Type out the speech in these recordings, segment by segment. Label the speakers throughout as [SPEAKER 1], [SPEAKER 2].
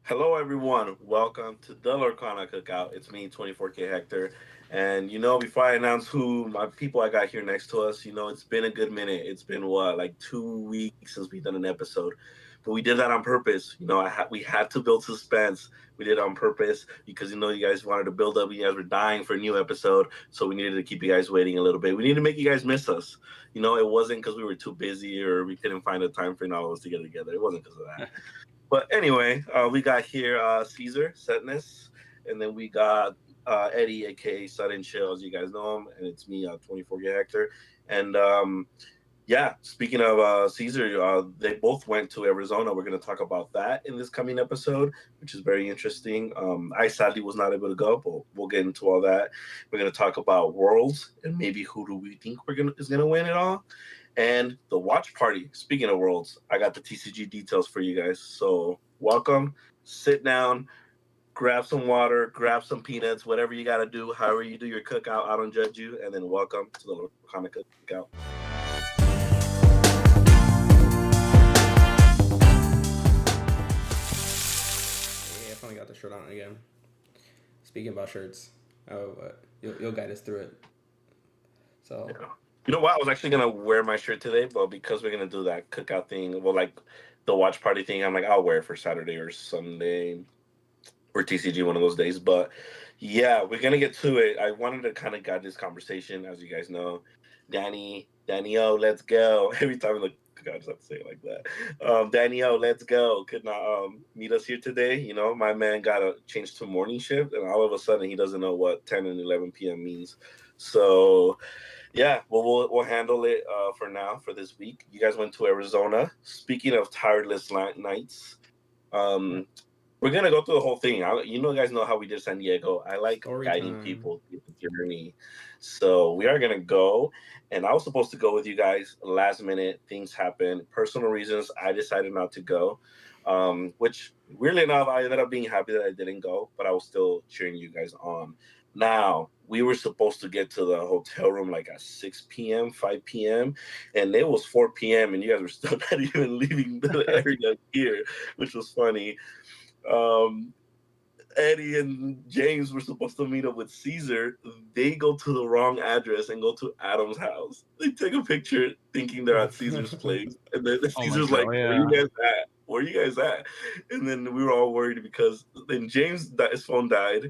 [SPEAKER 1] Hello, everyone. Welcome to the Lorcana Cookout. It's me, 24K Hector. And before I announce who my people I got here next to us, it's been a good minute. It's been what, like 2 weeks since we've done an episode, but we did that on purpose. We had to build suspense. We did it on purpose because you guys wanted to build up. You guys were dying for a new episode, so we needed to keep you guys waiting a little bit. We needed to make you guys miss us. It wasn't because we were too busy or we couldn't find a time for all of us to get together. It wasn't because of that. But anyway, we got here Caesar Setness, and then we got Eddie, aka Sudden Chill, as you guys know him, and it's me, 24 Hector. And yeah, speaking of Caesar, they both went to Arizona. We're going to talk about that in this coming episode, which is very interesting. I sadly was not able to go, but we'll get into all that. We're going to talk about Worlds and maybe who do we think is going to win it all, and the watch party. Speaking of Worlds, I got the TCG details for you guys. So welcome, sit down, grab some water, grab some peanuts, whatever you got to do, however you do your cookout. I don't judge you, and then welcome to the Lorcana Cookout.
[SPEAKER 2] Hey, I finally got the shirt on again. Speaking about shirts, you'll guide us through it.
[SPEAKER 1] Yeah.
[SPEAKER 2] So,
[SPEAKER 1] You know what? I was actually gonna wear my shirt today, but because we're gonna do that cookout thing, well, like the watch party thing, I'm like, I'll wear it for Saturday or Sunday or TCG one of those days. But yeah, we're gonna get to it. I wanted to kind of guide this conversation, as you guys know. Danny O, let's go. Every time I look, I just have to say it like that. Danny O, let's go. Could not meet us here today. My man got a change to morning shift, and all of a sudden he doesn't know what 10 and 11 p.m. means. So yeah, well, we'll handle it for now for this week. You guys went to Arizona. Speaking of tireless nights,
[SPEAKER 2] yeah,
[SPEAKER 1] um, we're gonna go through the whole thing. Guys know how we did San Diego. I like
[SPEAKER 2] story
[SPEAKER 1] guiding
[SPEAKER 2] time.
[SPEAKER 1] people through the journey, so we are gonna go. And I was supposed to go with you guys. Last minute things happened, personal reasons. I decided not to go. Which weirdly enough, I ended up being happy that I didn't go, but I was still cheering you guys on. Now we were supposed to get to the hotel room like at 6 p.m., 5 p.m., and it was 4 p.m. and you guys were still not even leaving the area here, which was funny. um, Eddie and James were supposed to meet up with Caesar. They go to the wrong address and go to Adam's house. They take a picture thinking they're at Caesar's place. And then
[SPEAKER 3] Oh my
[SPEAKER 1] Caesar's
[SPEAKER 3] god,
[SPEAKER 1] like,
[SPEAKER 3] oh
[SPEAKER 1] "Where you
[SPEAKER 3] yeah.
[SPEAKER 1] guys at? Where you guys at?" And then we were all worried because then his phone died.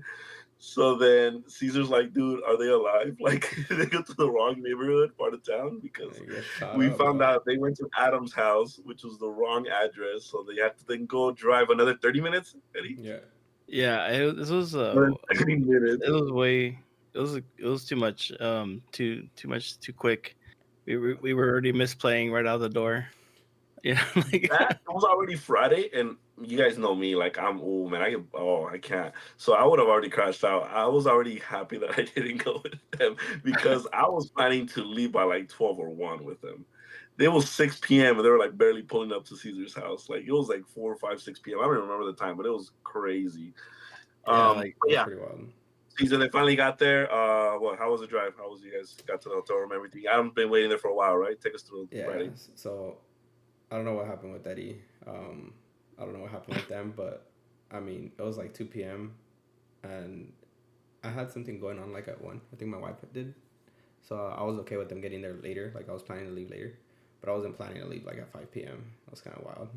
[SPEAKER 1] So then Caesar's like, "Dude, are they alive?" Like they go to the wrong neighborhood, part of town, because
[SPEAKER 2] You get shot
[SPEAKER 1] we
[SPEAKER 2] up,
[SPEAKER 1] found
[SPEAKER 2] bro.
[SPEAKER 1] out they went to Adam's house, which was the wrong address. So they had to then go drive another 30 minutes, Eddie?
[SPEAKER 2] Yeah,
[SPEAKER 3] Yeah, this was
[SPEAKER 1] Another 30
[SPEAKER 3] it
[SPEAKER 1] minutes.
[SPEAKER 3] was way it was too much too much too quick. We were already misplaying right out of the door. Yeah, like
[SPEAKER 1] That it was already Friday, and you guys know me, like I'm old man. I can't. So I would have already crashed out. I was already happy that I didn't go with them because I was planning to leave by like 12 or 1 with them. It was 6 p.m. and they were like barely pulling up to Caesar's house. Like it was like 4 or 5, 6 p.m. I don't even remember the time, but it was crazy.
[SPEAKER 3] yeah, like
[SPEAKER 1] But
[SPEAKER 2] that's
[SPEAKER 1] yeah,
[SPEAKER 2] pretty wild.
[SPEAKER 1] Caesar, they finally got there. How was the drive? How was you guys got to the hotel room? Everything. I've been waiting there for a while, right? Take us through
[SPEAKER 2] Yeah.
[SPEAKER 1] Friday.
[SPEAKER 2] So I don't know what happened with Eddie. I don't know what happened with them, but I mean, it was like 2 p.m. and I had something going on like at 1. I think my wife did. So I was okay with them getting there later. Like I was planning to leave later, but I wasn't planning to leave like at 5 p.m. That was kind of wild.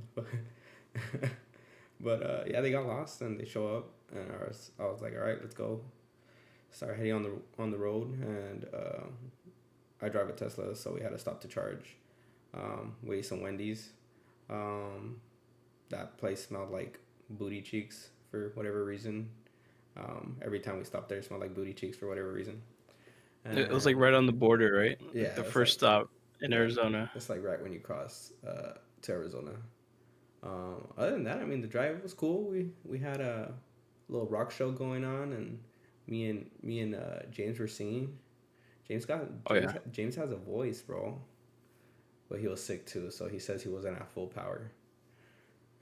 [SPEAKER 2] But yeah, they got lost and they show up, and I was like, all right, let's go. Start heading on the road, and I drive a Tesla, so we had to stop to charge. We ate some Wendy's. Um, that place smelled like booty cheeks for whatever reason. Every time we stopped there, it smelled like booty cheeks for whatever reason.
[SPEAKER 3] it was like
[SPEAKER 2] And
[SPEAKER 3] right on the border, right? Like
[SPEAKER 2] yeah,
[SPEAKER 3] the first stop in
[SPEAKER 2] yeah,
[SPEAKER 3] Arizona.
[SPEAKER 2] it's like right when you cross to Arizona. Other than that, I mean, the drive was cool. We had a little rock show going on, and me and James were singing.
[SPEAKER 3] Oh yeah.
[SPEAKER 2] James has a voice, bro, but he was sick too, so he says he wasn't at full power.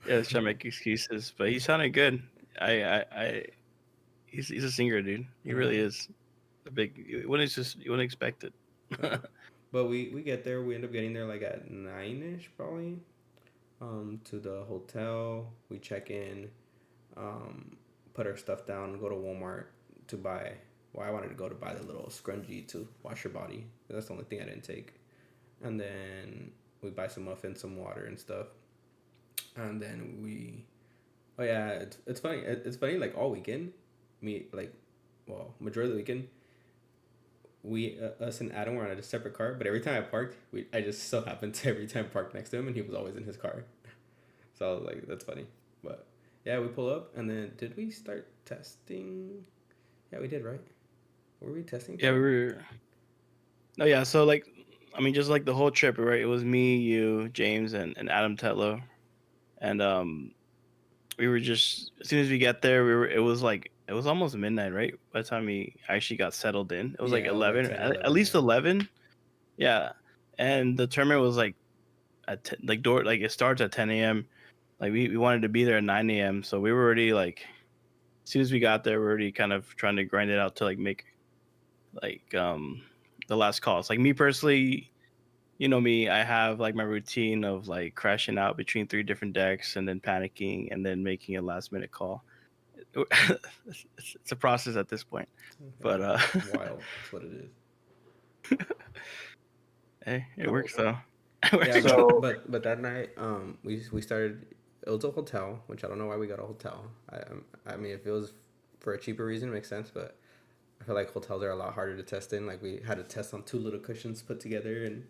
[SPEAKER 3] Yeah, let's try to make excuses, but he sounded good. I he's a singer, dude. He really
[SPEAKER 2] Uh,
[SPEAKER 3] is a big. You wouldn't expect it.
[SPEAKER 2] uh, but we get there. We end up getting there like at 9ish probably. To the hotel, we check in. put our stuff down, go to Walmart to buy. Well, I wanted to go to buy the little scrunchie to wash your body. That's the only thing I didn't take. And then we buy some muffins, some water, and stuff. And then we, oh yeah, it's funny. It's funny. Like all weekend, me like, well, majority of the weekend, we us and Adam were on a separate car. But every time I parked, I just so happened to every time park next to him, and he was always in his car. So I was like, that's funny. But yeah, we pull up, and then did we start testing? Yeah, we did, right? Were we testing?
[SPEAKER 3] Yeah, we were. No, yeah. So like, I mean, just like the whole trip, right? It was me, you, James, and Adam Tetlow, and we were just as soon as we get there, we were. It was almost midnight, right? By the time we actually got settled in, it was like
[SPEAKER 2] Yeah, it was like
[SPEAKER 3] 11,
[SPEAKER 2] 10,
[SPEAKER 3] at
[SPEAKER 2] 11,
[SPEAKER 3] least
[SPEAKER 2] yeah.
[SPEAKER 3] 11. Yeah, and the tournament was like like door like it starts at 10 a.m. Like we wanted to be there at 9 a.m. So we were already like as soon as we got there, we're already kind of trying to grind it out to like make like the last calls. Like me personally, you know me, I have like my routine of like crashing out between three different decks and then panicking and then making a last minute call. It's a process at this point, but
[SPEAKER 2] Yeah, wild. That's what it is.
[SPEAKER 3] hey, it
[SPEAKER 1] Cool.
[SPEAKER 3] works though.
[SPEAKER 2] Yeah,
[SPEAKER 1] So
[SPEAKER 2] but that night, we started. It was a hotel, which I don't know why we got a hotel. I mean, if it was for a cheaper reason, it makes sense. But I feel like hotels are a lot harder to test in. Like we had to test on two little cushions put together and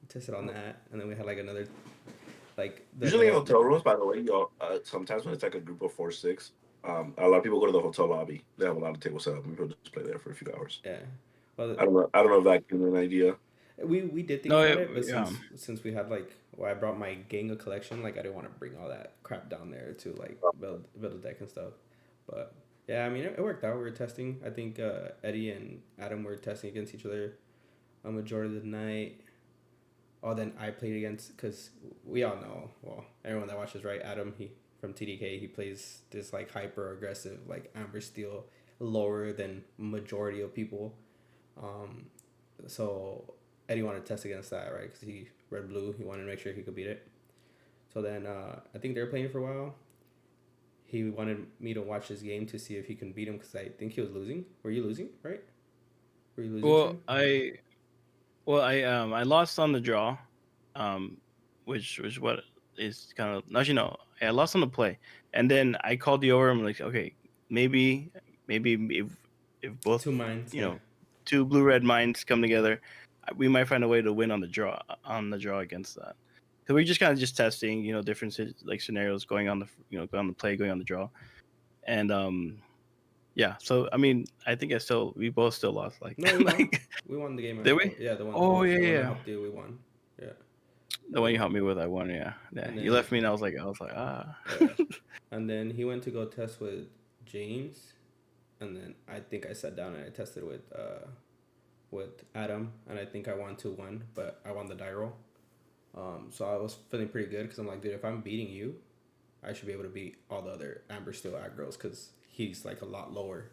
[SPEAKER 2] tested on that, and then we had like another like the
[SPEAKER 1] usually in
[SPEAKER 2] little.
[SPEAKER 1] hotel rooms, by the way, y'all, sometimes when it's like a group of 4, 6, a lot of people go to the hotel lobby. They have a lot of tables set up, and people just play there for a few hours.
[SPEAKER 2] Yeah. Well,
[SPEAKER 1] I don't know. I don't know if that gives you an idea.
[SPEAKER 2] we did think
[SPEAKER 3] No,
[SPEAKER 2] about it, but
[SPEAKER 3] yeah,
[SPEAKER 2] since we had like, well, I brought my gang of collection, like I didn't want to bring all that crap down there to like build a deck and stuff. But yeah, I mean it worked out. We were testing. I think Eddie and Adam were testing against each other a majority of the night. Oh, then I played against, because we all know, well, everyone that watches, right? Adam, he from TDK, he plays this like hyper aggressive like Amber Steel, lower than majority of people. Um, so Eddie wanted to test against that, right? Because he red blue, he wanted to make sure he could beat it. So then I think they were playing for a while. He wanted me to watch his game to see if he can beat him because I think he was losing. Were you losing, right? Were you losing to
[SPEAKER 3] well,
[SPEAKER 2] him?
[SPEAKER 3] I lost on the draw, um, which what is kind of actually no, I lost on the play, and then I called you over. I'm like, okay, maybe if both
[SPEAKER 2] Two minds,
[SPEAKER 3] you
[SPEAKER 2] yeah.
[SPEAKER 3] know two blue red minds come together, we might find a way to win on the draw against that. So we're just kind of just testing, different like scenarios going on the going on the play, going on the draw, and yeah. So I mean, I think we both still lost. Like
[SPEAKER 2] No, we won.
[SPEAKER 3] like
[SPEAKER 2] We won the game.
[SPEAKER 3] did we?
[SPEAKER 2] Yeah,
[SPEAKER 3] Oh yeah,
[SPEAKER 2] the one I
[SPEAKER 3] yeah.
[SPEAKER 2] helped you, we won. Yeah,
[SPEAKER 3] The
[SPEAKER 2] we
[SPEAKER 3] one you
[SPEAKER 2] won.
[SPEAKER 3] helped me with, I won. Yeah, yeah.
[SPEAKER 2] And
[SPEAKER 3] You
[SPEAKER 2] then
[SPEAKER 3] left me, and I was like, ah.
[SPEAKER 2] yeah, and then he went to go test with James, and then I think I sat down and I tested with Adam, and I think I won 2-1, but I won the die roll. So I was feeling pretty good because I'm like, dude, if I'm beating you, I should be able to beat all the other Amber Steel aggros because he's like a lot lower.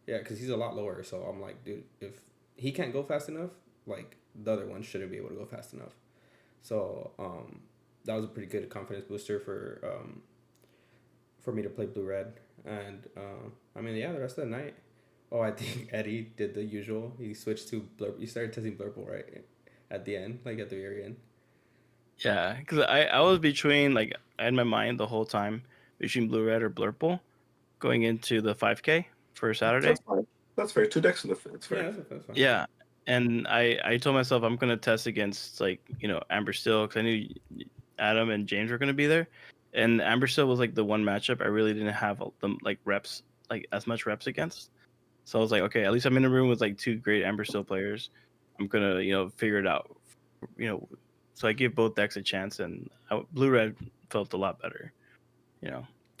[SPEAKER 2] Yeah, because he's a lot lower. So I'm like, dude, if he can't go fast enough, like the other one shouldn't be able to go fast enough. So that was a pretty good confidence booster for me to play blue red. And I mean, yeah, the rest of the night. Oh, I think Eddie did the usual. He switched to blurp. He started testing blurple right at the end, like at the very end.
[SPEAKER 3] Yeah, because I was between like I had my mind the whole time between blue red or blurple going into the 5K for Saturday.
[SPEAKER 1] That's fine. That's fair. 2 decks in the fit. It's
[SPEAKER 2] Yeah,
[SPEAKER 1] fair.
[SPEAKER 2] that's fine.
[SPEAKER 3] Yeah, and I told myself I'm gonna test against like Amber Steel because I knew Adam and James were gonna be there, and Amber Steel was like the one matchup I really didn't have them like reps like as much reps against. So I was like, okay, at least I'm in a room with like two great Amber Steel players. I'm gonna figure it out. You know, so I gave both decks a chance, and blue red felt a lot better.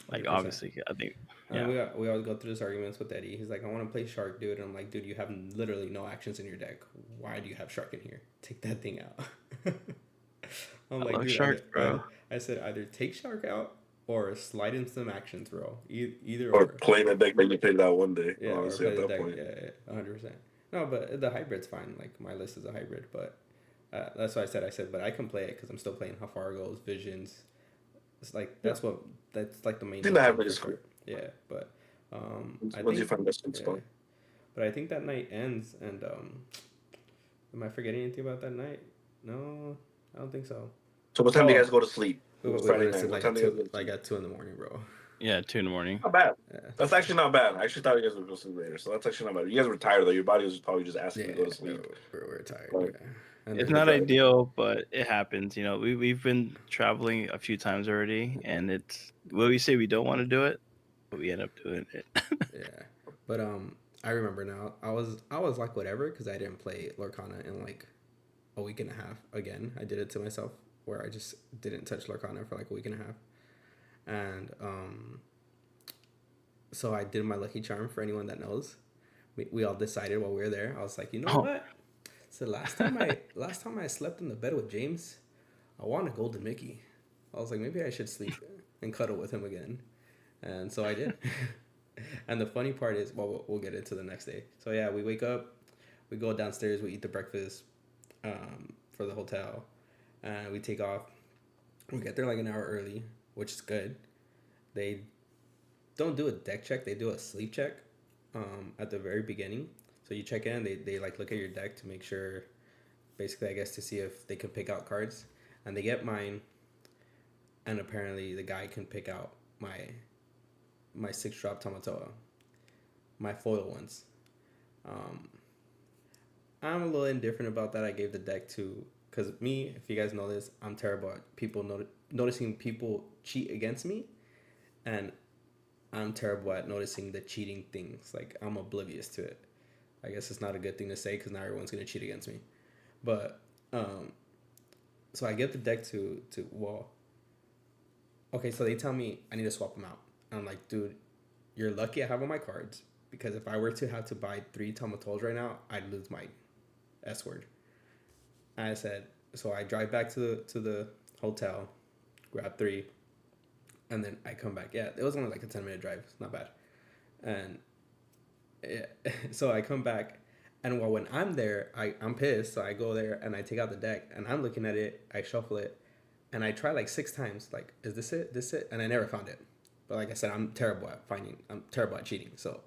[SPEAKER 3] Like
[SPEAKER 2] 100%.
[SPEAKER 3] obviously I think
[SPEAKER 2] And
[SPEAKER 3] yeah.
[SPEAKER 2] we always go through this arguments with Eddie. He's like, I want to play Shark, dude. And I'm like, dude, you have literally no actions in your deck. Why do you have Shark in here? Take that thing out. I'm
[SPEAKER 3] I
[SPEAKER 2] like,
[SPEAKER 3] love
[SPEAKER 2] dude,
[SPEAKER 3] Sharks, bro.
[SPEAKER 2] I said either take Shark out or slide in some actions, bro. Either
[SPEAKER 1] Or
[SPEAKER 2] or.
[SPEAKER 1] play the deck that you played that one day.
[SPEAKER 2] Yeah, or
[SPEAKER 1] Honestly,
[SPEAKER 2] play
[SPEAKER 1] at
[SPEAKER 2] the
[SPEAKER 1] that
[SPEAKER 2] deck.
[SPEAKER 1] point.
[SPEAKER 2] Yeah, 100%. No, but the hybrid's fine. Like, my list is a hybrid. But that's why I said, but I can play it because I'm still playing Hafargos, Visions. It's like, that's like the main
[SPEAKER 1] I think the
[SPEAKER 2] thing
[SPEAKER 1] hybrid
[SPEAKER 2] for
[SPEAKER 1] is cool.
[SPEAKER 2] Shark. Yeah, but I
[SPEAKER 1] Once you
[SPEAKER 2] think
[SPEAKER 1] find that sweet
[SPEAKER 2] yeah,
[SPEAKER 1] spot.
[SPEAKER 2] but I think that night ends, and am I forgetting anything about that night? No, I don't think so.
[SPEAKER 1] So what time do you
[SPEAKER 2] Oh,
[SPEAKER 1] guys go to sleep?
[SPEAKER 2] we
[SPEAKER 1] Friday
[SPEAKER 2] went to
[SPEAKER 1] night.
[SPEAKER 2] sleep
[SPEAKER 1] What
[SPEAKER 2] like
[SPEAKER 1] time
[SPEAKER 2] at
[SPEAKER 1] do you
[SPEAKER 2] two,
[SPEAKER 1] guys go to
[SPEAKER 2] like
[SPEAKER 1] sleep?
[SPEAKER 2] at 2 in the morning, bro.
[SPEAKER 3] Yeah, 2 in the morning.
[SPEAKER 1] Not bad.
[SPEAKER 2] Yeah,
[SPEAKER 1] That's actually not bad. I actually thought you guys would go to sleep later, so that's actually not bad. You guys were tired though. Your body was probably just asking to
[SPEAKER 2] yeah,
[SPEAKER 1] go to sleep.
[SPEAKER 2] we're tired.
[SPEAKER 1] Like,
[SPEAKER 2] Yeah, and
[SPEAKER 3] It's
[SPEAKER 2] then
[SPEAKER 3] not
[SPEAKER 1] okay.
[SPEAKER 3] ideal, but it happens. We've been traveling a few times already, and it's well, we say we don't want to do it, but we end up doing it.
[SPEAKER 2] yeah, but I remember now. I was like whatever because I didn't play Lorcana in like a week and a half. Again, I did it to myself where I just didn't touch Lorcana for like a week and a half, and so I did my lucky charm for anyone that knows. We all decided while we were there. I was like, you know
[SPEAKER 3] Oh,
[SPEAKER 2] what? So last time I slept in the bed with James, I want a golden Mickey. I was like, maybe I should sleep and cuddle with him again, and so I did. And the funny part is, well, we'll get into the next day. So yeah, we wake up, we go downstairs, we eat the breakfast for the hotel, and we take off. We get there like an hour early, which is good. They don't do a deck check; they do a sleep check at the very beginning. So you check in, they like look at your deck to make sure, basically, I guess, to see if they can pick out cards, and they get mine, and apparently the guy can pick out my 6 drop Tamatoa, my foil ones. Um, I'm a little indifferent about that. I gave the deck to because me, if you guys know this, I'm terrible at people noticing people cheat against me, and I'm terrible at noticing the cheating things. Like I'm oblivious to it. I guess it's not a good thing to say because now everyone's gonna cheat against me. But um, so I give the deck to Wall. Okay, so they tell me I need to swap them out. I'm like, dude, you're lucky I have all my cards because if I were to have to buy 3 Tomatoes right now, I'd lose my S word. And I said, so I drive back to the hotel, grab 3, and then I come back. Yeah, it was only like a 10-minute drive. It's not bad. And yeah, so I come back, and while when I'm there, I'm pissed. So I go there and I take out the deck, and I'm looking at it. I shuffle it, and I try like 6 times. Like, is this it? This it? And I never found it. But like I said, I'm terrible at finding. I'm terrible at cheating. So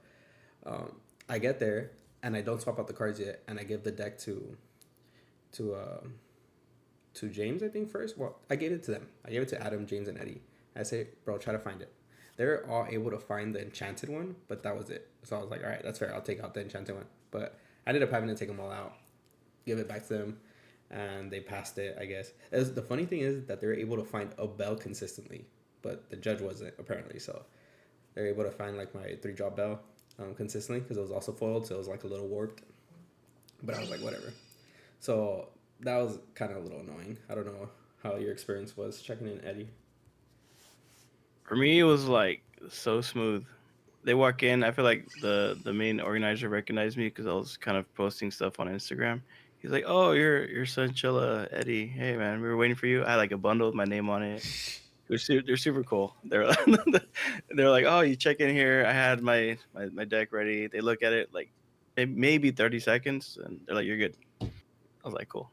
[SPEAKER 2] um, I get there and I don't swap out the cards yet, and I give the deck to uh, to James, I think first. Well, I gave it to them. I gave it to Adam, James, and Eddie. I say, bro, try to find it. They're all able to find the enchanted one, but that was it. So I was like, all right, that's fair. I'll take out the enchanted one. But I ended up having to take them all out, give it back to them, and they passed it, I guess. The funny thing is that they're able to find a bell consistently, but the judge wasn't, apparently. So they're able to find like my 3 drop bell consistently because it was also foiled, so it was like a little warped. But I was like, whatever. So that was kind of a little annoying. I don't know how your experience was checking in, Eddie.
[SPEAKER 3] for me, it was like so smooth. They walk in. I feel like the main organizer recognized me because I was kind of posting stuff on Instagram. He's like, "Oh, you're Chilla, Eddie. Hey man, we were waiting for you. I had like a bundle with my name on it. They're super cool. They're like, oh, you check in here. I had my deck ready. They look at it like maybe 30 seconds, and they're like, you're good. I was like, cool.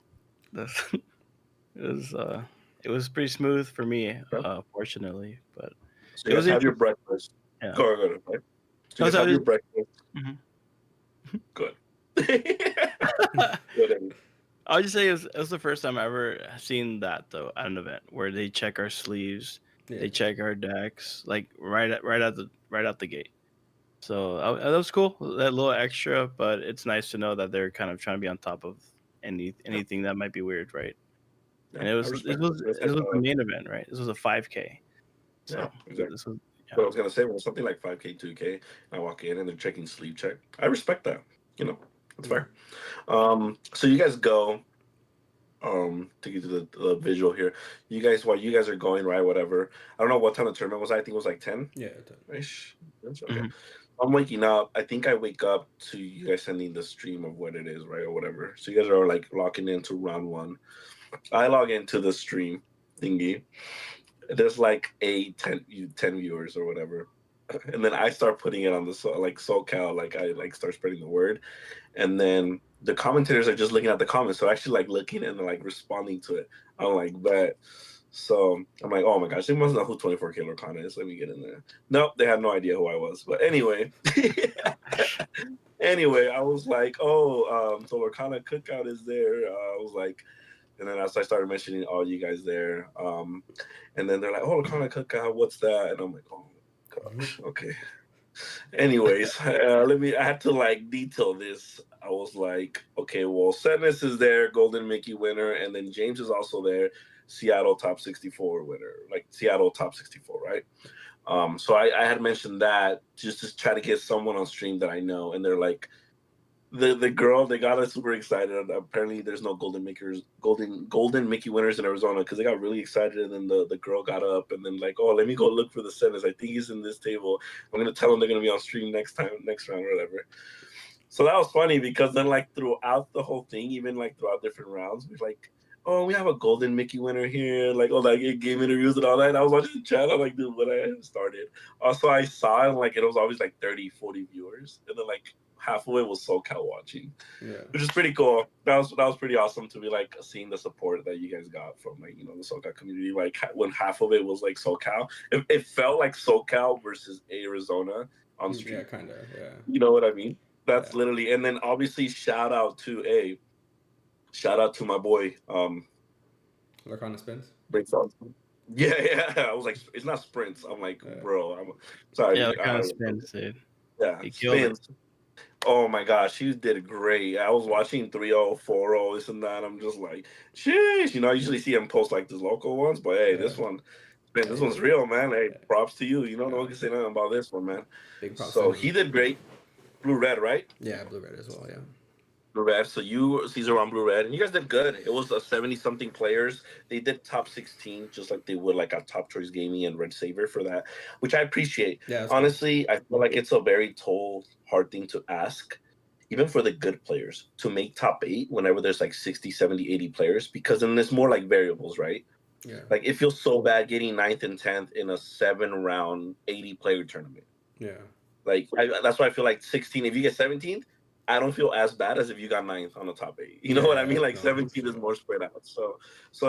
[SPEAKER 3] That's, it was uh it was pretty smooth for me,
[SPEAKER 1] Okay.
[SPEAKER 3] fortunately, but
[SPEAKER 1] So
[SPEAKER 3] it
[SPEAKER 1] you
[SPEAKER 3] was
[SPEAKER 1] guys have your
[SPEAKER 3] interesting.
[SPEAKER 1] breakfast.
[SPEAKER 3] Yeah.
[SPEAKER 1] Go ahead. Right? So
[SPEAKER 3] I
[SPEAKER 1] you
[SPEAKER 3] was,
[SPEAKER 1] guys
[SPEAKER 3] I
[SPEAKER 1] have your
[SPEAKER 3] was,
[SPEAKER 1] breakfast.
[SPEAKER 3] mhm.
[SPEAKER 1] Good. Good.
[SPEAKER 3] I'll just say it was the first time I ever seen that though at an event where they check our sleeves,
[SPEAKER 2] Yeah.
[SPEAKER 3] they check our decks like right out the gate. So that was cool, that little extra, but it's nice to know that they're kind of trying to be on top of
[SPEAKER 1] Yeah,
[SPEAKER 3] anything that might be weird, right?
[SPEAKER 1] yeah,
[SPEAKER 3] And
[SPEAKER 1] I respect it. It's
[SPEAKER 3] this
[SPEAKER 1] like,
[SPEAKER 3] was the main event, right? This was a 5K,
[SPEAKER 1] yeah,
[SPEAKER 3] so
[SPEAKER 1] exactly.
[SPEAKER 3] this was yeah.
[SPEAKER 1] But I was gonna say, when it's something like 5K, 2K, I walk in and they're checking sleep check. I respect that. You know, that's
[SPEAKER 2] Yeah.
[SPEAKER 1] fair. So you guys go. To get to the visual here, you guys, while you guys are going, right, whatever. I don't know what time the tournament was. I think it was like 10
[SPEAKER 2] Yeah.
[SPEAKER 1] ish. That's okay.
[SPEAKER 3] Hmm.
[SPEAKER 1] I'm waking up. I think I wake up to you guys sending the stream of what it is, right, or whatever. So you guys are like locking into round one. I log into the stream thingy. There's like 10 viewers or whatever. And then I start putting it on the like SoCal, like I like start spreading the word, and then the commentators are just looking at the comments, so actually like looking and like responding to it. I'm like, bet. So I'm like, oh my gosh, they must know who 24K Lorcana is. Let me get in there. Nope, they had no idea who I was. But anyway, anyway, I was like, oh, so Lorcana Cookout is there. I was like, and then as I started mentioning all you guys there, and then they're like, oh, Lorcana Cookout, what's that? And I'm like, oh my gosh, okay. Anyways, I had to like detail this. I was like, okay, well, Sadness is there, Golden Mickey winner, and then James is also there, Seattle top 64 winner, like Seattle top 64, right? So I had mentioned that just to try to get someone on stream that I know, and they're like, the girl, they got us super excited. Apparently there's no golden Mickey winners in Arizona because they got really excited, and then the girl got up and then like, oh, let me go look for the sentence. I think he's in this table. I'm gonna tell them they're gonna be on stream next round or whatever. So that was funny because then like throughout the whole thing, even like throughout different rounds, we're like, oh, we have a golden Mickey winner here, like, oh, like game interviews and all that. And I was watching the chat, I'm like, dude, when I started. Also, I saw it, like, it was always like 30, 40 viewers. And then like half of it was SoCal watching,
[SPEAKER 2] Yeah.
[SPEAKER 1] which is pretty cool. That was pretty awesome to be like seeing the support that you guys got from like, you know, the SoCal community. Like when half of it was like SoCal, it felt like SoCal versus Arizona on stream.
[SPEAKER 2] Yeah, kind of. Yeah.
[SPEAKER 1] You know what I mean? That's
[SPEAKER 2] Yeah.
[SPEAKER 1] literally, and then obviously shout out to my boy,
[SPEAKER 2] Lorcana spins.
[SPEAKER 1] Breaks out. Yeah, yeah. I was like, it's not sprints. I'm like,
[SPEAKER 2] Yeah.
[SPEAKER 1] bro, I'm sorry.
[SPEAKER 3] Yeah, kind of spins, dude.
[SPEAKER 1] Yeah,
[SPEAKER 3] He killed it.
[SPEAKER 1] spins. Oh my gosh, she did great. I was watching 3-0, 4-0, this and that. I'm just like, sheesh. You know, I usually see him post like the local ones, but hey,
[SPEAKER 2] Yeah.
[SPEAKER 1] this one,
[SPEAKER 2] Yeah,
[SPEAKER 1] this
[SPEAKER 2] he
[SPEAKER 1] one's
[SPEAKER 2] did.
[SPEAKER 1] real, man. Hey,
[SPEAKER 2] Yeah.
[SPEAKER 1] props to you. You know, no
[SPEAKER 2] Yeah.
[SPEAKER 1] one can say nothing about this one, man.
[SPEAKER 2] Big props to
[SPEAKER 1] So
[SPEAKER 2] him.
[SPEAKER 1] he did great. Blue red, right?
[SPEAKER 2] Yeah, blue red as well. Yeah.
[SPEAKER 1] Blue red. So you, Caesar, on blue red, and you guys did good. It was a 70 something players. They did top 16, just like they would like a Top Choice Gaming and Red Saver for that, which I appreciate.
[SPEAKER 2] Yeah, that's
[SPEAKER 1] Honestly, I feel like it's a very tall, hard thing to ask, even for the good players, to make top 8 whenever there's like 60, 70, 80 players, because then there's more like variables, right?
[SPEAKER 2] cool. Yeah.
[SPEAKER 1] Like it feels so bad getting 9th and 10th in a 7 round 80 player tournament.
[SPEAKER 2] Yeah.
[SPEAKER 1] Like that's why I feel like 16. If you get 17th, I don't feel as bad as if you got 9th on the top 8. You know what I
[SPEAKER 2] Yeah,
[SPEAKER 1] mean? Like
[SPEAKER 2] no,
[SPEAKER 1] 17 is
[SPEAKER 2] sure.
[SPEAKER 1] more spread out. So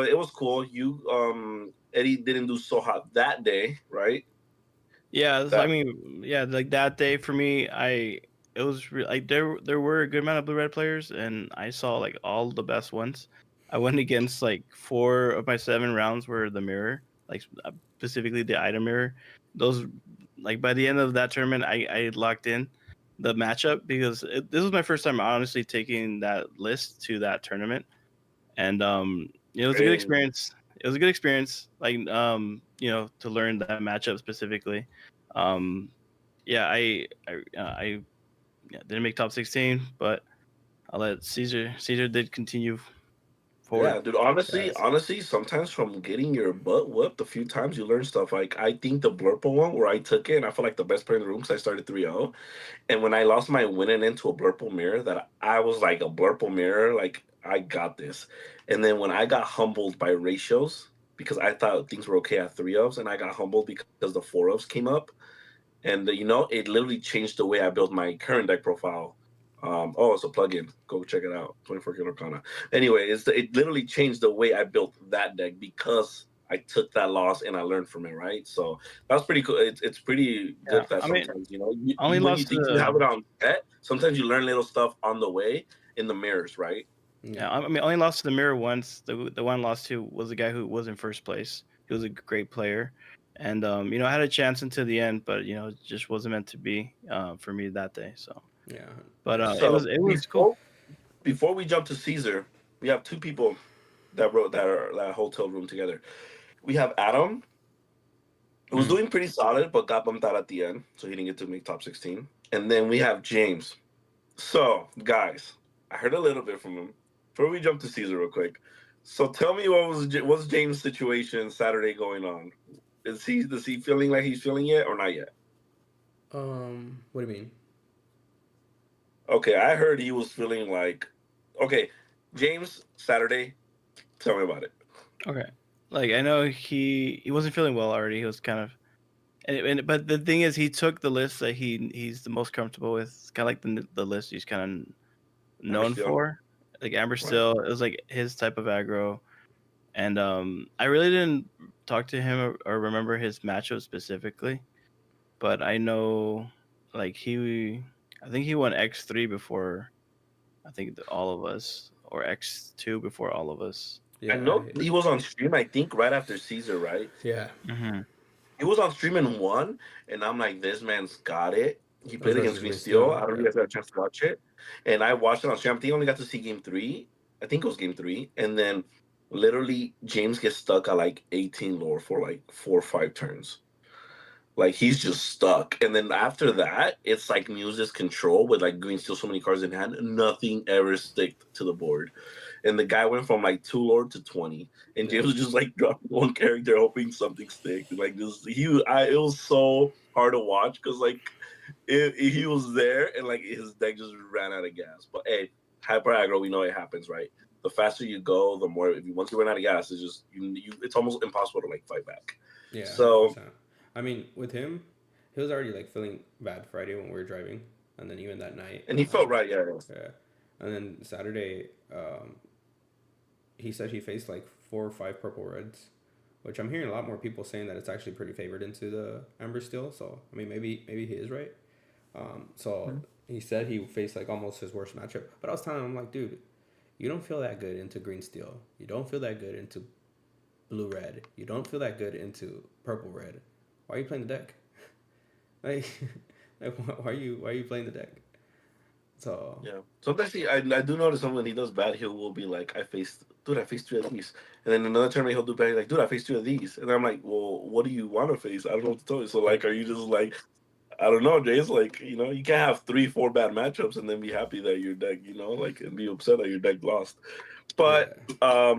[SPEAKER 1] it was cool. You Eddie didn't do so hot that day, right?
[SPEAKER 3] Yeah, I
[SPEAKER 1] That
[SPEAKER 3] mean, yeah, like that day for me, it was like there were a good amount of blue red players, and I saw like all the best ones. I went against like 4 of my 7 rounds were the mirror, like specifically the item mirror. Those like by the end of that tournament, I locked in the matchup because this was my first time honestly taking that list to that tournament, and it was a good
[SPEAKER 1] and
[SPEAKER 3] experience. It was a good experience, like to learn that matchup specifically. Um, yeah, I yeah, didn't make top 16, but I'll let Caesar. Caesar did continue forward.
[SPEAKER 1] yeah, dude.
[SPEAKER 2] Yeah.
[SPEAKER 1] Honestly, sometimes from getting your butt whooped a few times, you learn stuff. Like I think the Blurple one where I took it, and I feel like the best player in the room because I started 3-0. And when I lost my winning into a Blurple mirror, that I was like a Blurple mirror, like I got this. And then when I got humbled by ratios, because I thought things were okay at 3-0s, and I got humbled because the 4-0s came up, and you know, it literally changed the way I built my current deck profile. Oh, it's a plugin. Go check it out. 24 Killer Kana. Anyway, it literally changed the way I built that deck because I took that loss and I learned from it. Right, so that's pretty cool. It's pretty
[SPEAKER 3] Yeah,
[SPEAKER 1] good that
[SPEAKER 3] I mean,
[SPEAKER 1] sometimes you know
[SPEAKER 3] I only
[SPEAKER 1] when you
[SPEAKER 3] lost to
[SPEAKER 1] think you have
[SPEAKER 3] the
[SPEAKER 1] it on set, sometimes you learn little stuff on the way in the mirrors. Right.
[SPEAKER 2] Yeah.
[SPEAKER 3] yeah. I mean, I only lost to the mirror once. The one I lost to was the guy who was in first place. He was a great player, and I had a chance until the end, but it just wasn't meant to be for me that day. So,
[SPEAKER 2] Yeah.
[SPEAKER 3] but
[SPEAKER 2] Yeah.
[SPEAKER 3] it was cool.
[SPEAKER 1] Before we jump to Caesar, we have two people that wrote that hotel room together. We have Adam, who was
[SPEAKER 3] Mm.
[SPEAKER 1] doing pretty solid, but got bumped out at the end, so he didn't get to make top 16. And then we have James. So, guys, I heard a little bit from him. Before we jump to Caesar real quick, so tell me what's James' situation Saturday going on? Is he feeling like he's feeling it or not yet?
[SPEAKER 2] What do you mean?
[SPEAKER 1] Okay, I heard he was feeling like okay, James Saturday. Tell me about it.
[SPEAKER 3] Okay. Like I know he wasn't feeling well already. He was kind of but the thing is he took the list that he's the most comfortable with. It's kind of like the list he's kind of
[SPEAKER 1] Remember
[SPEAKER 3] known
[SPEAKER 1] still,
[SPEAKER 3] for. Like Amber
[SPEAKER 1] right?
[SPEAKER 3] Still, it was like his type of aggro. And I really didn't talk to him or remember his matchup specifically, but I know like I think he won X3 before I think all of us, or X2 before all of us.
[SPEAKER 1] I
[SPEAKER 2] Yeah,
[SPEAKER 1] know he was on stream. I think right after Caesar, right?
[SPEAKER 2] yeah.
[SPEAKER 3] Hmm.
[SPEAKER 1] He was on stream and won, and I'm like, this man's got it. He
[SPEAKER 2] That was
[SPEAKER 1] played against
[SPEAKER 2] versus
[SPEAKER 1] Green
[SPEAKER 2] Green
[SPEAKER 1] Steel.
[SPEAKER 2] Steel.
[SPEAKER 1] I don't know if
[SPEAKER 2] Yeah,
[SPEAKER 1] you guys got a chance to watch it. And I watched it on stream. I think I only got to see game three. I think it was game three. And then literally James gets stuck at like 18 lore for like 4 or 5 turns. Like he's just stuck. And then after that, it's like Muse's control with like Green Steel so many cards in hand. Nothing ever stick to the board. And the guy went from like 2 lore to 20. And
[SPEAKER 2] yeah,
[SPEAKER 1] James was just like dropping one character hoping something stick. Like this it was so hard to watch because like he was there and like his deck just ran out of gas. But hey, hyper aggro, we know it happens, right? The faster you go, the more if you once you run out of gas, it's just you it's almost impossible to like fight back.
[SPEAKER 2] yeah, 100%.
[SPEAKER 1] So
[SPEAKER 2] I mean, with him, he was already like feeling bad Friday when we were driving, and then even that night,
[SPEAKER 1] and he felt right, yeah.
[SPEAKER 2] yeah, and then Saturday, he said he faced like 4 or 5 purple reds, which I'm hearing a lot more people saying that it's actually pretty favored into the Amber Steel. So I mean, maybe he is right. So he said he faced like almost his worst matchup, but I was telling him like, dude, you don't feel that good into green steel. You don't feel that good into blue red. You don't feel that good into purple red. Why are you playing the deck? Like, like why are you playing the deck? So
[SPEAKER 1] Yeah. Sometimes I do notice him when he does bad, he will be like, I faced 3 of these. And then another tournament he'll do bad, he's like, dude, I faced 2 of these. And I'm like, well, what do you want to face? I don't know what to tell you. So like, are you just like, I don't know, Jay's like, you can't have 3, 4 bad matchups and then be happy that your deck, like, and be upset that your deck lost. But
[SPEAKER 2] yeah,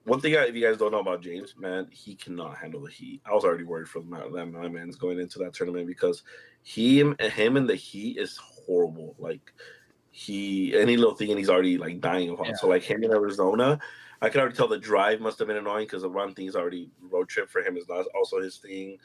[SPEAKER 1] one thing, if you guys don't know about James, man, he cannot handle the heat. I was already worried for my man's going into that tournament because him and the heat is horrible. Like he any little thing and he's already like dying of hot.
[SPEAKER 3] Yeah.
[SPEAKER 1] So like him in Arizona, I can already tell the drive must have been annoying because the run thing is already road trip for him is not also his thing.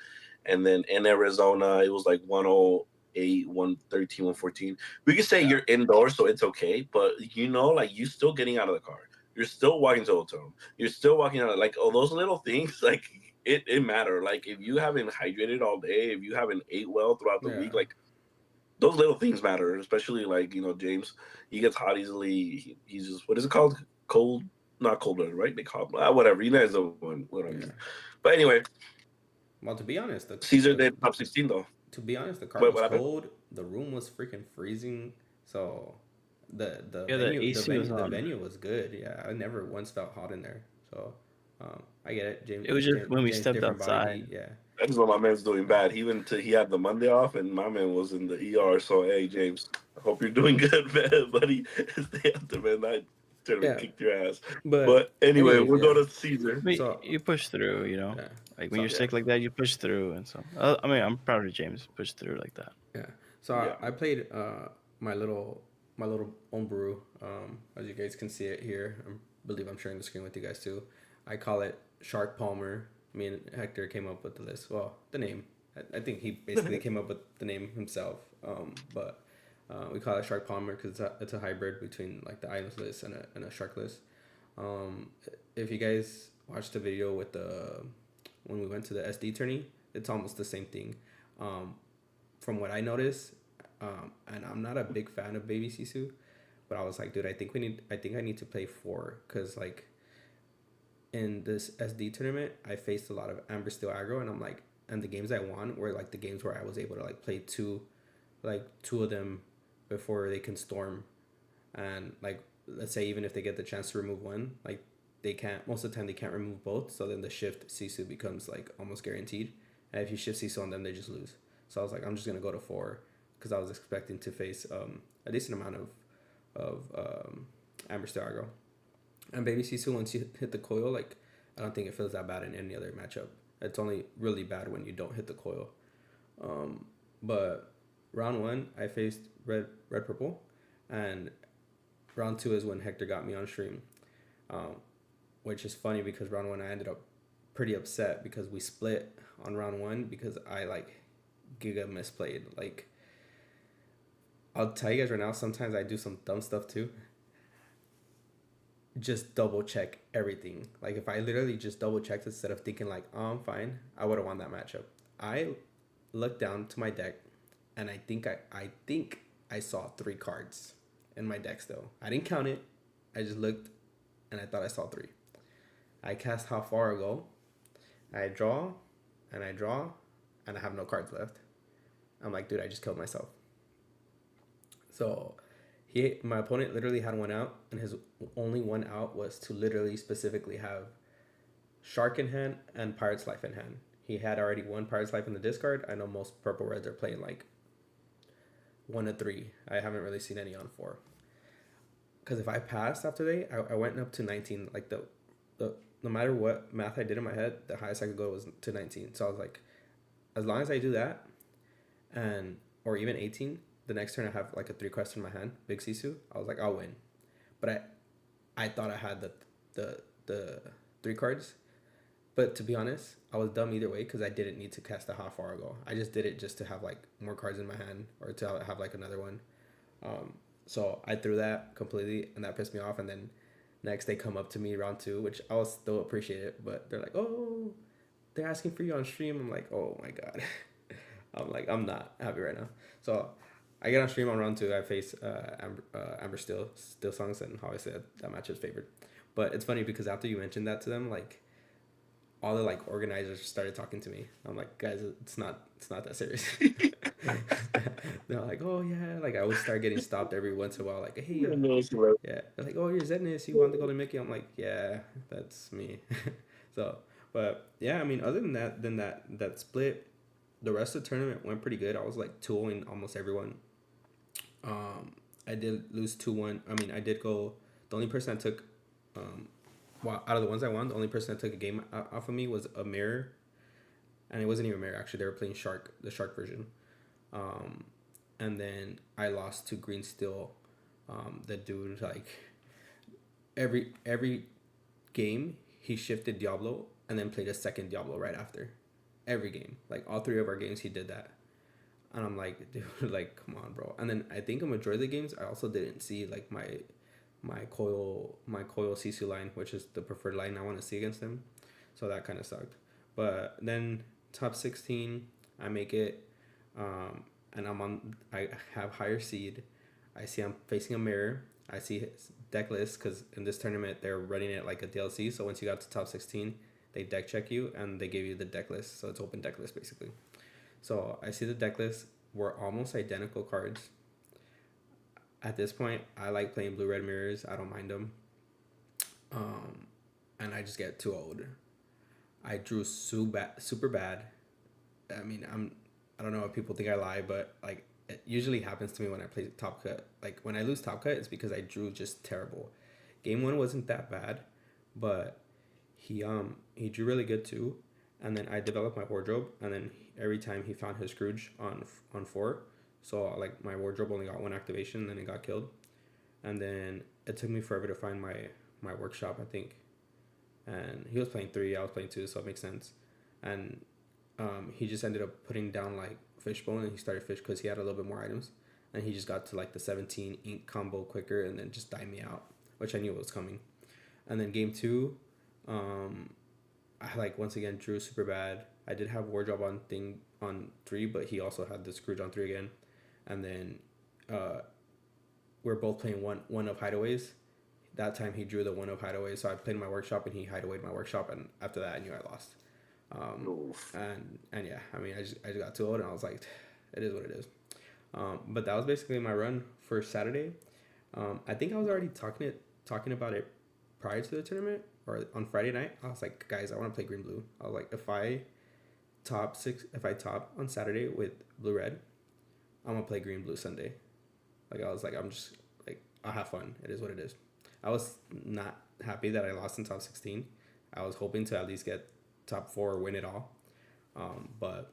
[SPEAKER 1] And then in Arizona, it was like 108, 113, 114. We could say
[SPEAKER 3] Yeah.
[SPEAKER 1] you're indoors, so it's okay, but like you still getting out of the car. You're still walking to hotel room. You're still walking out like all those little things, like it matter. Like if you haven't hydrated all day, if you haven't ate well throughout the
[SPEAKER 2] yeah,
[SPEAKER 1] week, like those little things matter, especially like James. He gets hot easily. He's just what is it called? Cold, not cold blooded, right? They call it whatever. You guys know what I mean.
[SPEAKER 2] yeah.
[SPEAKER 1] But anyway,
[SPEAKER 2] Well, to be honest,
[SPEAKER 1] Caesar
[SPEAKER 2] the
[SPEAKER 1] did top 16 though.
[SPEAKER 2] the car
[SPEAKER 1] Wait,
[SPEAKER 2] was
[SPEAKER 1] what happened?
[SPEAKER 2] cold. The room was freaking freezing. So the
[SPEAKER 3] Yeah, the
[SPEAKER 2] venue
[SPEAKER 3] AC was
[SPEAKER 2] the
[SPEAKER 3] on.
[SPEAKER 2] venue was good. Yeah, I never once felt hot in there. So I get it.
[SPEAKER 3] It was just when we
[SPEAKER 2] James
[SPEAKER 3] stepped
[SPEAKER 2] different body
[SPEAKER 3] outside.
[SPEAKER 2] heat. Yeah,
[SPEAKER 1] That's what my man's doing bad. He had the Monday off, and my man was in the ER. So hey, James, I hope you're doing good, man, buddy. Stay out there, man. I totally
[SPEAKER 2] yeah.
[SPEAKER 1] kicked your ass.
[SPEAKER 2] But
[SPEAKER 1] But anyway,
[SPEAKER 2] anyways,
[SPEAKER 1] we'll go
[SPEAKER 2] yeah.
[SPEAKER 1] to Caesar.
[SPEAKER 3] But
[SPEAKER 2] So
[SPEAKER 3] you push through.
[SPEAKER 2] yeah.
[SPEAKER 3] Like when
[SPEAKER 2] So
[SPEAKER 3] you're
[SPEAKER 1] Yeah,
[SPEAKER 3] sick like that, you push through, and so I mean, I'm proud of James. Push through like that.
[SPEAKER 2] yeah. So
[SPEAKER 1] yeah.
[SPEAKER 2] I played my little own brew. As you guys can see it here, I believe I'm sharing the screen with you guys too. I call it Shark Palmer. Me and Hector came up with the list. Well, the name. I think he basically came up with the name himself. But we call it Shark Palmer because it's a hybrid between like the islands list and a shark list. If you guys watched the video with the when we went to the SD tourney, it's almost the same thing. Um, from what I noticed, and I'm not a big fan of Baby Sisu, but I was like, dude, I think I need to play 4 because like in this SD tournament, I faced a lot of Amber Steel aggro, and I'm like, and the games I won were like the games where I was able to like play two of them before they can storm, and like let's say even if they get the chance to remove one, like they can't most of the time they can't remove both, so then the shift Sisu becomes like almost guaranteed, and if you shift Sisu on them, they just lose. So I was like, I'm just gonna go to 4 because I was expecting to face a decent amount of Amber Steel aggro. And Baby Sisu, once you hit the coil, like I don't think it feels that bad in any other matchup. It's only really bad when you don't hit the coil. But round 1, I faced red purple, and round 2 is when Hector got me on stream, um, which is funny because round 1 I ended up pretty upset because we split on round 1 because I like giga misplayed. Like I'll tell you guys right now, sometimes I do some dumb stuff too. just double check everything. Like if I literally just double checked instead of thinking like, oh, I'm fine, I would have won that matchup. I looked down to my deck, and I think I saw 3 cards in my deck still. I didn't count it. I just looked, and I thought I saw 3. I cast How Far Ago. I draw, and I draw, and I have no cards left. I'm like, dude, I just killed myself. So my opponent literally had one out, and his only one out was to literally specifically have Shark in hand and Pirate's Life in hand. He had already one Pirate's Life in the discard. I know most purple reds are playing like 1 to 3. I haven't really seen any on 4. Because if I passed after I went up to 19. Like the no matter what math I did in my head, the highest I could go was to 19. So I was like, as long as I do that, and or even 18, the next turn I have like a 3 quest in my hand, Big Sisu. I was like, I'll win. But I thought I had the 3 cards. But to be honest, I was dumb either way because I didn't need to cast a How Far Ago. I just did it just to have like more cards in my hand or to have like another one. So I threw that completely, and that pissed me off. And then next they come up to me round 2, which I will still appreciate it. But they're like, oh, they're asking for you on stream. I'm like, oh my god. I'm like, I'm not happy right now. So I get on stream on round 2. I face Amber Still Songs, and how I said that match is favored. But it's funny because after you mentioned that to them, like all the like organizers started talking to me. I'm like, guys, it's not that serious. They're like, oh yeah, like I would start getting stopped every once in a while, like, hey, yeah. They're like, oh, you're Zedness, you won the Golden Mickey. I'm like, yeah, that's me. So, but yeah, I mean, other than that split, the rest of the tournament went pretty good. I was like 2-0 almost everyone. I did lose 2-1. I mean, I did go. The only person I took, well, out of the ones I won, the only person that took a game off of me was a mirror, and it wasn't even a mirror. Actually, they were playing Shark, the Shark version. And then I lost to Green Steel. The dude, like every game he shifted Diablo and then played a second Diablo right after. Every game, like all 3 of our games, he did that. And I'm like, dude, like, come on, bro. And then I think a majority of the games, I also didn't see like my coil Sisu line, which is the preferred line I want to see against him. So that kind of sucked. But then top 16, I make it, and I have higher seed. I see I'm facing a mirror. I see his deck list because in this tournament they're running it like a DLC. So once you got to top 16, they deck check you and they give you the deck list. So it's open deck list basically. So I see the deck list. We're almost identical cards. At this point, I like playing blue-red mirrors. I don't mind them. And I just get too old. I drew super bad. I mean, I don't know if people think I lie, but like it usually happens to me when I play Top Cut. Like when I lose Top Cut, it's because I drew just terrible. Game 1 wasn't that bad, but he drew really good too. And then I developed my wardrobe, and then every time he found his Scrooge on 4, so like my wardrobe only got 1 activation, and then it got killed. And then it took me forever to find my workshop, I think. And he was playing 3, I was playing 2, so it makes sense. And he just ended up putting down like Fishbone, and he started Fish because he had a little bit more items. And he just got to like the 17 ink combo quicker, and then just died me out, which I knew was coming. And then game 2, I like once again drew super bad. I did have wardrobe on 3, but he also had the Scrooge on 3 again. And then we're both playing one of hideaways. That time he drew the 1 of hideaways, so I played my workshop and he hideawayed my workshop, and after that I knew I lost. And yeah, I mean I just got too old, and I was like, it is what it is. But that was basically my run for Saturday. I think I was already talking about it prior to the tournament, or on Friday night. I was like, guys, I want to play green blue. I was like, if I top on Saturday with blue red, I'm gonna play green blue Sunday. Like I was like, I'm just like, I'll have fun. It is what it is. I was not happy that I lost in top 16. I was hoping to at least get top 4 or win it all. But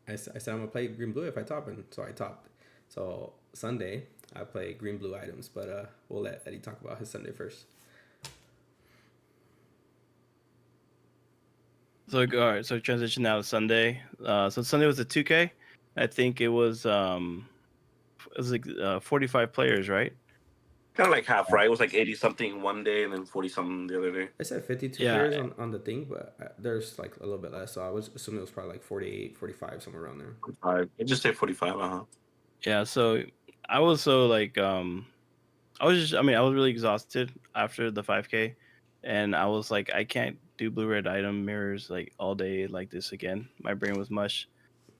[SPEAKER 2] I said I'm gonna play green blue if I top, and so I topped. So Sunday I play green blue items, but we'll let Eddie talk about his Sunday first.
[SPEAKER 3] So all right, so transition now to Sunday. So Sunday was a 2K. I think it was like 45 players, right?
[SPEAKER 1] kind of like half, right? It was like 80 something one day and then 40 something the other day.
[SPEAKER 2] I said 52
[SPEAKER 3] Yeah,
[SPEAKER 2] players on the thing, but there's like a little bit less. So I was assuming it was probably like 48, 45, somewhere around there.
[SPEAKER 1] 45. It just say 45. Uh huh.
[SPEAKER 3] yeah. So I was so like I was really exhausted after the 5K, and I was like, I can't do blue red item mirrors like all day like this again. My brain was mush.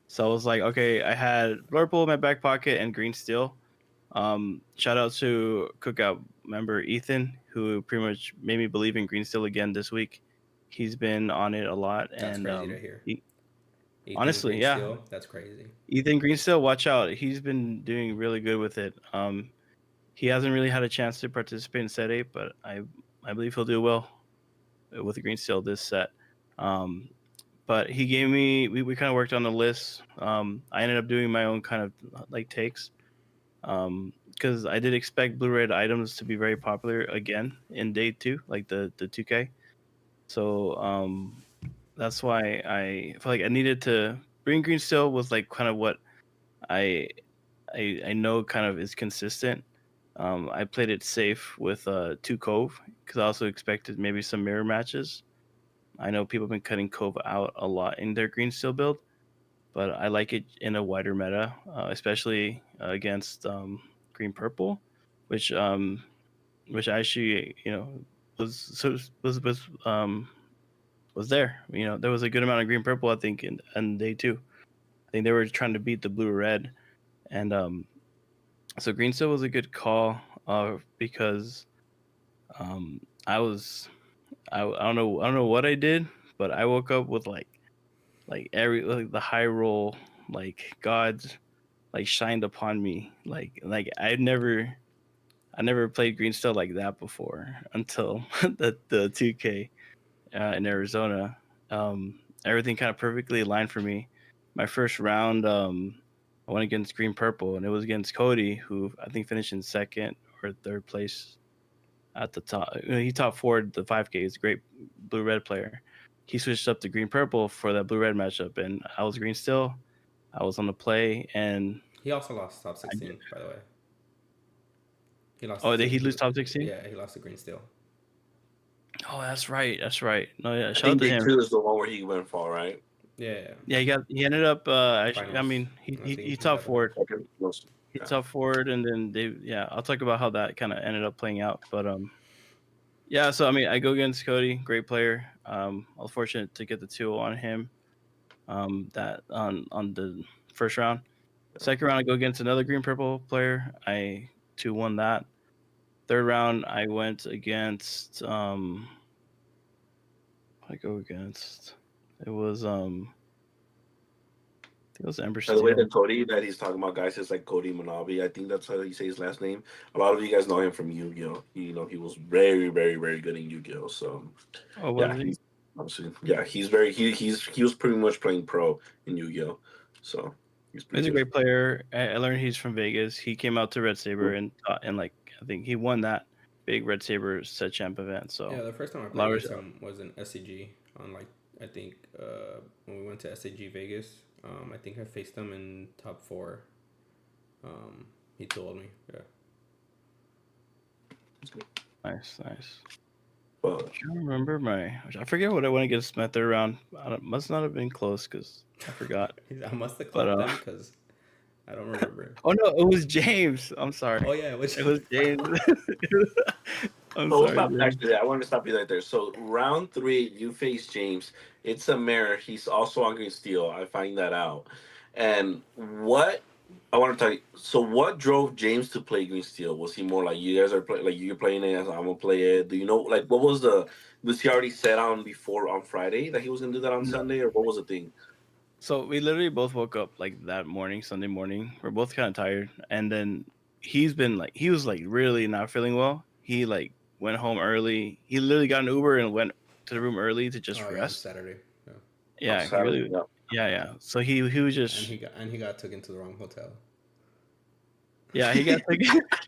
[SPEAKER 3] So I was like, okay, I had Blurple in my back pocket and green steel. Shout out to Cookout member Ethan, who pretty much made me believe in green steel again this week. He's been on it a lot,
[SPEAKER 2] That's
[SPEAKER 3] and
[SPEAKER 2] crazy to hear.
[SPEAKER 3] he,
[SPEAKER 2] Ethan
[SPEAKER 3] honestly,
[SPEAKER 2] Green
[SPEAKER 3] yeah,
[SPEAKER 2] Steel, that's crazy.
[SPEAKER 3] Ethan Greensteel, watch out. He's been doing really good with it. He hasn't really had a chance to participate in set 8, but I believe he'll do well with the Greensteel this set. Um, but he gave me we kind of worked on the list. I ended up doing my own kind of like takes because I did expect blue red items to be very popular again in day 2, like the 2K. So that's why I feel like I needed to bring green steel was like kind of what I I know kind of is consistent. I played it safe with 2 Cove because I also expected maybe some mirror matches. I know people have been cutting Cove out a lot in their green steel build, but I like it in a wider meta, especially against green purple, which actually was so was there. There was a good amount of green purple I think in day 2. I think they were trying to beat the blue red, and so green steel was a good call because I was I don't know what I did, but I woke up with like every like the high roll like gods like shined upon me like I never played green steel like that before until the 2K in Arizona. Everything kind of perfectly aligned for me. My first round, I went against green purple, and it was against Cody, who I think finished in second or third place at the top. He top forward the 5K. He's a great blue red player. He switched up to green purple for that blue red matchup, and I was green still. I was on the play, and
[SPEAKER 2] He also lost top
[SPEAKER 3] I did.
[SPEAKER 2] 16, by the way. He lost
[SPEAKER 3] Oh,
[SPEAKER 2] to
[SPEAKER 3] did he lose top 16?
[SPEAKER 2] yeah, he lost to Green Steel.
[SPEAKER 3] Oh, that's right. That's right. No, yeah.
[SPEAKER 1] I
[SPEAKER 3] Shout out
[SPEAKER 1] think
[SPEAKER 3] to
[SPEAKER 1] day
[SPEAKER 3] him.
[SPEAKER 1] 2 is the one where he went fall, right?
[SPEAKER 2] Yeah,
[SPEAKER 3] Yeah, he ended up. I
[SPEAKER 2] finals.
[SPEAKER 3] mean,
[SPEAKER 2] I
[SPEAKER 3] he
[SPEAKER 2] think he
[SPEAKER 3] top
[SPEAKER 2] got that.
[SPEAKER 3] forward.
[SPEAKER 1] Okay.
[SPEAKER 3] He
[SPEAKER 1] Yeah.
[SPEAKER 3] top forward, and then I'll talk about how that kind of ended up playing out. But yeah. So I mean, I go against Cody, great player. I was fortunate to get the 2 on him. That on the first round. Second round, I go against another green purple player. I 2-1 that. Third round, I went against I go against it was I think it was Ember
[SPEAKER 1] By the way,
[SPEAKER 3] Steel.
[SPEAKER 1] the Cody that he's talking about, guys, is like Cody Manabi. I think that's how you say his last name. A lot of you guys know him from Yu-Gi-Oh. He was very, very, very good in Yu-Gi-Oh. So
[SPEAKER 3] Oh,
[SPEAKER 1] yeah,
[SPEAKER 3] was he?
[SPEAKER 1] he's obviously he's very he was pretty much playing pro in Yu-Gi-Oh. So he's pretty
[SPEAKER 3] He's a
[SPEAKER 1] good.
[SPEAKER 3] great player. I learned he's from Vegas. He came out to Red Saber and like I think he won that big Red Saber set champ event. So
[SPEAKER 2] Yeah, the first time I
[SPEAKER 3] a lot
[SPEAKER 2] played
[SPEAKER 3] of
[SPEAKER 2] against him was in SCG on like I think when we went to SCG Vegas. I think I faced him in top 4. He told me, yeah.
[SPEAKER 3] nice.
[SPEAKER 1] But
[SPEAKER 3] I can't remember I forget what I went against my third round. Must not have been close because I forgot.
[SPEAKER 2] I must have
[SPEAKER 3] But
[SPEAKER 2] clipped him because I don't remember.
[SPEAKER 3] oh no, it was James. I'm
[SPEAKER 2] Oh
[SPEAKER 3] sorry.
[SPEAKER 2] yeah, which
[SPEAKER 3] It was James. I'm
[SPEAKER 1] we'll
[SPEAKER 3] sorry,
[SPEAKER 1] stop.
[SPEAKER 3] James.
[SPEAKER 1] Actually, I want to stop you right there. So round 3, you face James. It's a mirror. He's also on Green Steel. I find that out. And what I want to tell you. So what drove James to play Green Steel? Was he more like you guys are playing, like you're playing it, I'm gonna play it? Do you know like what was the was he already set on before on Friday that he was gonna do that on
[SPEAKER 3] No.
[SPEAKER 1] Sunday, or what was the thing?
[SPEAKER 3] So we literally both woke up like that morning, Sunday morning. We're both kind of tired, and then he was like really not feeling well. He like went home early. He literally got an Uber and went to the room early to just
[SPEAKER 2] oh yeah, on
[SPEAKER 3] rest.
[SPEAKER 2] Saturday. Yeah.
[SPEAKER 1] On
[SPEAKER 3] Yeah, he
[SPEAKER 1] Saturday.
[SPEAKER 3] really.
[SPEAKER 1] Yeah.
[SPEAKER 3] Yeah. So he was
[SPEAKER 2] And
[SPEAKER 3] just
[SPEAKER 2] he got taken to the wrong hotel.
[SPEAKER 3] yeah. He got like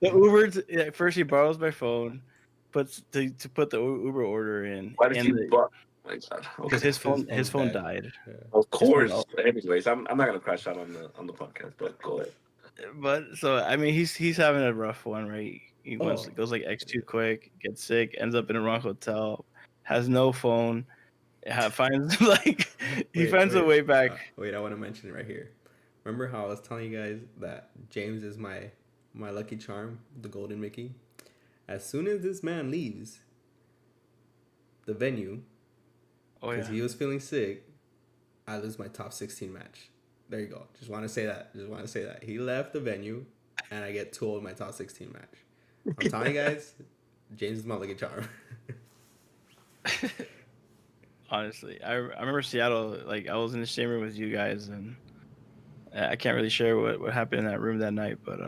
[SPEAKER 3] the Uber. At first, he borrows my phone, puts to put the Uber order in,
[SPEAKER 1] Why did
[SPEAKER 3] and
[SPEAKER 1] you? My God.
[SPEAKER 3] because
[SPEAKER 1] Okay.
[SPEAKER 3] his phone
[SPEAKER 2] Dead.
[SPEAKER 3] died.
[SPEAKER 2] Yeah.
[SPEAKER 1] Of
[SPEAKER 3] His phone.
[SPEAKER 1] course. Anyways, I'm not gonna crash out on the podcast, but go ahead.
[SPEAKER 3] But so I mean, he's having a rough one, right? He
[SPEAKER 2] Oh,
[SPEAKER 3] goes like X too quick, gets sick, ends up in a wrong hotel, has no phone, finds like he
[SPEAKER 2] wait,
[SPEAKER 3] finds a way back.
[SPEAKER 2] wait. I want to mention it right here. Remember how I was telling you guys that James is my lucky charm, the Golden Mickey? As soon as this man leaves the venue,
[SPEAKER 3] Oh
[SPEAKER 2] because
[SPEAKER 3] yeah.
[SPEAKER 2] he was feeling sick, I lose my top 16 match. There you go. Just want to say that. Just want to say that. He left the venue, and I get 2 in my top 16 match. I'm telling you guys, James is my lucky charm.
[SPEAKER 3] Honestly, I remember Seattle. Like I was in the same room with you guys, and I can't really share what happened in that room that night, but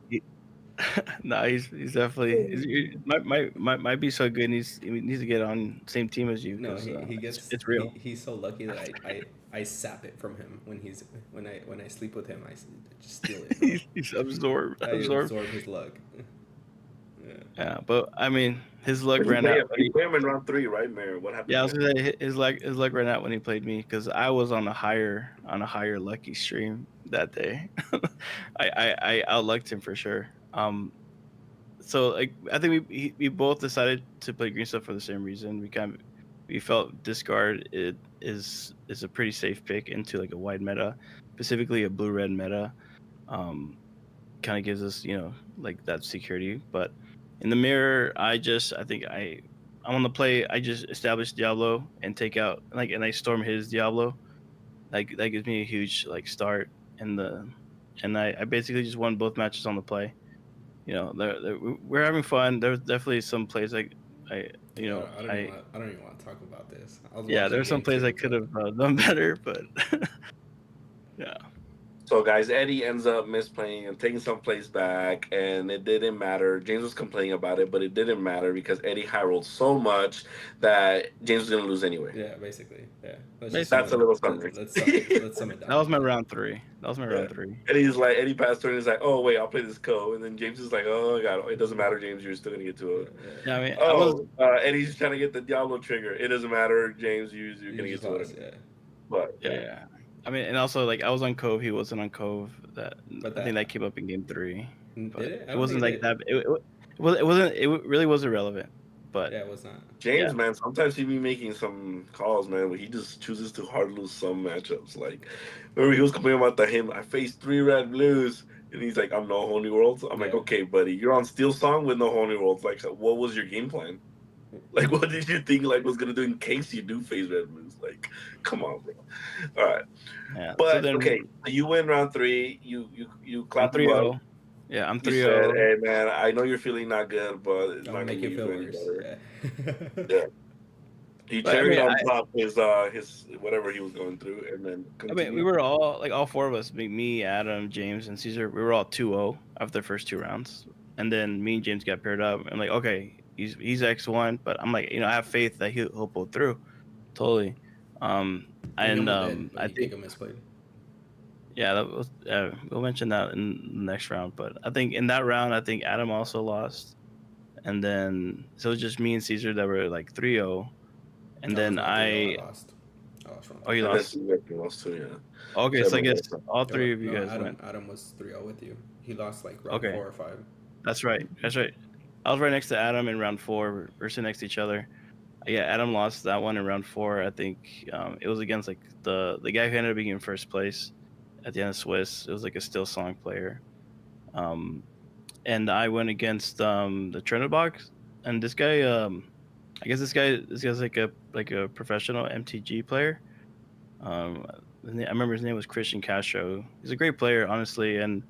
[SPEAKER 3] he no, he's definitely might be so good. He needs to get on same team as you
[SPEAKER 2] No,
[SPEAKER 3] because
[SPEAKER 2] he gets
[SPEAKER 3] it's real.
[SPEAKER 2] he's so lucky that I sap it from him when I sleep with him. I just steal it, bro.
[SPEAKER 3] He's absorbed.
[SPEAKER 2] I absorb his luck.
[SPEAKER 3] Yeah, but I mean, his luck
[SPEAKER 1] But you
[SPEAKER 3] ran
[SPEAKER 1] play
[SPEAKER 3] out.
[SPEAKER 1] him, you play him in round 3, right, Mayor? What happened?
[SPEAKER 3] Yeah, I was
[SPEAKER 1] there?
[SPEAKER 3] gonna say his luck ran out when he played me because I was on a higher lucky stream that day. I outlucked him for sure. So like I think we both decided to play green stuff for the same reason. We felt discard is a pretty safe pick into like a wide meta, specifically a blue red meta. Um, Kind of gives us like that security. But in the mirror, I think I'm on the play. I just establish Diablo and take out and I storm his Diablo. Like that gives me a huge like start in the, and I basically just won both matches on the play. We're having fun. There's definitely some plays like I you know
[SPEAKER 2] I don't even want to talk about this. I was
[SPEAKER 3] yeah,
[SPEAKER 2] watching
[SPEAKER 3] there's some
[SPEAKER 2] game
[SPEAKER 3] plays I
[SPEAKER 2] two,
[SPEAKER 3] could
[SPEAKER 2] but
[SPEAKER 3] have done better, but yeah.
[SPEAKER 1] So, guys, Eddie ends up misplaying and taking some plays back, and it didn't matter. James was complaining about it, but it didn't matter because Eddie high rolled so much that James was going to lose anyway.
[SPEAKER 2] yeah, basically, yeah.
[SPEAKER 1] That's a little summary.
[SPEAKER 2] Let's sum it down.
[SPEAKER 3] That was my round 3. That was my
[SPEAKER 1] Yeah.
[SPEAKER 3] round 3.
[SPEAKER 1] Eddie passed turn. He's like, oh wait, I'll play this co, and then James is like, oh god, it doesn't matter, James, you're still gonna get to it.
[SPEAKER 3] Yeah, I mean, I was.
[SPEAKER 1] Oh, Eddie's trying to get the Diablo trigger. It doesn't matter, James, you're gonna get to
[SPEAKER 2] lost,
[SPEAKER 1] it.
[SPEAKER 2] yeah.
[SPEAKER 1] But
[SPEAKER 3] Yeah. I mean, and also like I was on Cove, he wasn't on Cove.
[SPEAKER 2] But
[SPEAKER 3] I think that came up in game 3,
[SPEAKER 2] did
[SPEAKER 3] but
[SPEAKER 2] it? I
[SPEAKER 3] it
[SPEAKER 2] don't
[SPEAKER 3] wasn't
[SPEAKER 2] think
[SPEAKER 3] like
[SPEAKER 2] it
[SPEAKER 3] that. It wasn't. It really was irrelevant. But
[SPEAKER 2] Yeah, it was not.
[SPEAKER 1] James,
[SPEAKER 3] yeah,
[SPEAKER 1] man, sometimes he be making some calls, man, where he just chooses to hard lose some matchups. Like, remember he was complaining about him. I faced 3 red blues, and he's like, I'm no Holy Worlds. I'm like,
[SPEAKER 2] Yeah.
[SPEAKER 1] okay, buddy, you're on Steel Song with no Holy Worlds. Like, what was your game plan? Like, what did you think like was gonna do in case you do face red blues? Like, come on, bro. All right,
[SPEAKER 3] yeah. So
[SPEAKER 1] but
[SPEAKER 3] then
[SPEAKER 1] okay, you win round 3. You
[SPEAKER 3] I'm
[SPEAKER 1] clap him up.
[SPEAKER 3] 3-0. Yeah, I'm
[SPEAKER 1] You
[SPEAKER 3] 3-0.
[SPEAKER 1] said, "Hey, man, I know you're feeling not good, but it's
[SPEAKER 2] I'll
[SPEAKER 1] not
[SPEAKER 2] make
[SPEAKER 1] gonna
[SPEAKER 2] you
[SPEAKER 1] make
[SPEAKER 2] feel
[SPEAKER 1] you any
[SPEAKER 2] worse.
[SPEAKER 1] better."
[SPEAKER 2] Yeah.
[SPEAKER 1] Yeah. He
[SPEAKER 3] But
[SPEAKER 1] cherried on top his whatever he was going through, and then
[SPEAKER 3] I mean, we
[SPEAKER 1] continue.
[SPEAKER 3] were all 4 of us, me, Adam, James, and Caesar. We were all 2-0 after the first 2 rounds, and then me and James got paired up. I'm like, okay, he's X1, but I'm like, I have faith that he'll pull through, totally. And
[SPEAKER 2] But
[SPEAKER 3] I
[SPEAKER 2] you
[SPEAKER 3] think
[SPEAKER 2] kick him misplayed.
[SPEAKER 3] yeah, that was we'll mention that in the next round. But I think in that round, I think Adam also lost, and then so it was just me and Caesar that were like 3-0, and then
[SPEAKER 2] I lost. I lost round
[SPEAKER 3] oh, you
[SPEAKER 1] And
[SPEAKER 2] three.
[SPEAKER 1] then
[SPEAKER 3] lost.
[SPEAKER 1] he lost too, yeah.
[SPEAKER 3] Okay, so I guess all 3 of you
[SPEAKER 2] No,
[SPEAKER 3] guys went.
[SPEAKER 2] Adam was 3-0 with you. He lost like round
[SPEAKER 3] Okay.
[SPEAKER 2] 4 or 5.
[SPEAKER 3] That's right. That's right. I was right next to Adam in round 4. We're sitting next to each other. Yeah, Adam lost that one in round 4. I think it was against like the guy who ended up being in first place at the end of Swiss. It was like a still song player. And I went against the Trended Box, and this guy. I guess this guy's like a professional MTG player. I remember his name was Christian Castro. He's a great player, honestly, and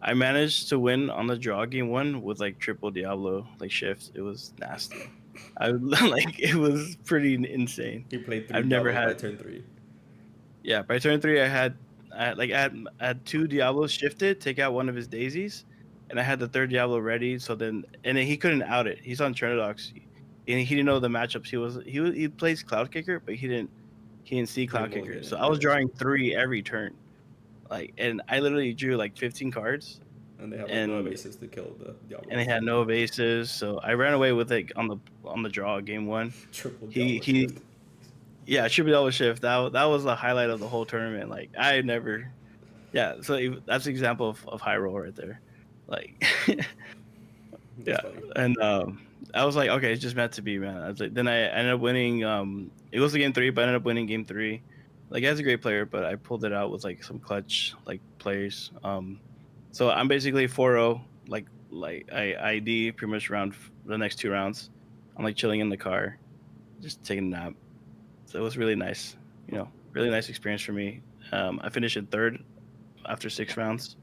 [SPEAKER 3] I managed to win on the draw game 1 with like triple Diablo like shifts. It was nasty. I like it was pretty insane.
[SPEAKER 2] He played 3
[SPEAKER 3] I've never
[SPEAKER 2] Diablos by
[SPEAKER 3] had.
[SPEAKER 2] turn 3.
[SPEAKER 3] Yeah, by turn 3, I had 2 Diablos shifted, take out one of his daisies, and I had the 3rd Diablo ready. So then he couldn't out it. He's on Trinidox, and he didn't know the matchups. He plays Cloud Kicker, but he didn't see Cloud Kicker. So I was drawing 3 every turn, like, and I literally drew like 15 cards.
[SPEAKER 2] And they have like no bases to kill the Diablos.
[SPEAKER 3] And they had no bases, so I ran away with it on the draw game 1.
[SPEAKER 2] Triple Diablo shift.
[SPEAKER 3] Yeah, triple Diablo shift. That was the highlight of the whole tournament. Like I never Yeah, so that's an example of high roll right there. Like,
[SPEAKER 2] That's
[SPEAKER 3] yeah,
[SPEAKER 2] funny.
[SPEAKER 3] and I was like, okay, it's just meant to be, man. I was like, then I ended up winning. It was a game three, but I ended up winning game three. Like, as a great player, but I pulled it out with like some clutch like plays. So I'm basically 4-0. Like I ID pretty much around the next two rounds. I'm like chilling in the car, just taking a nap. So it was really nice. Really nice experience for me. I finished in third after 6 rounds,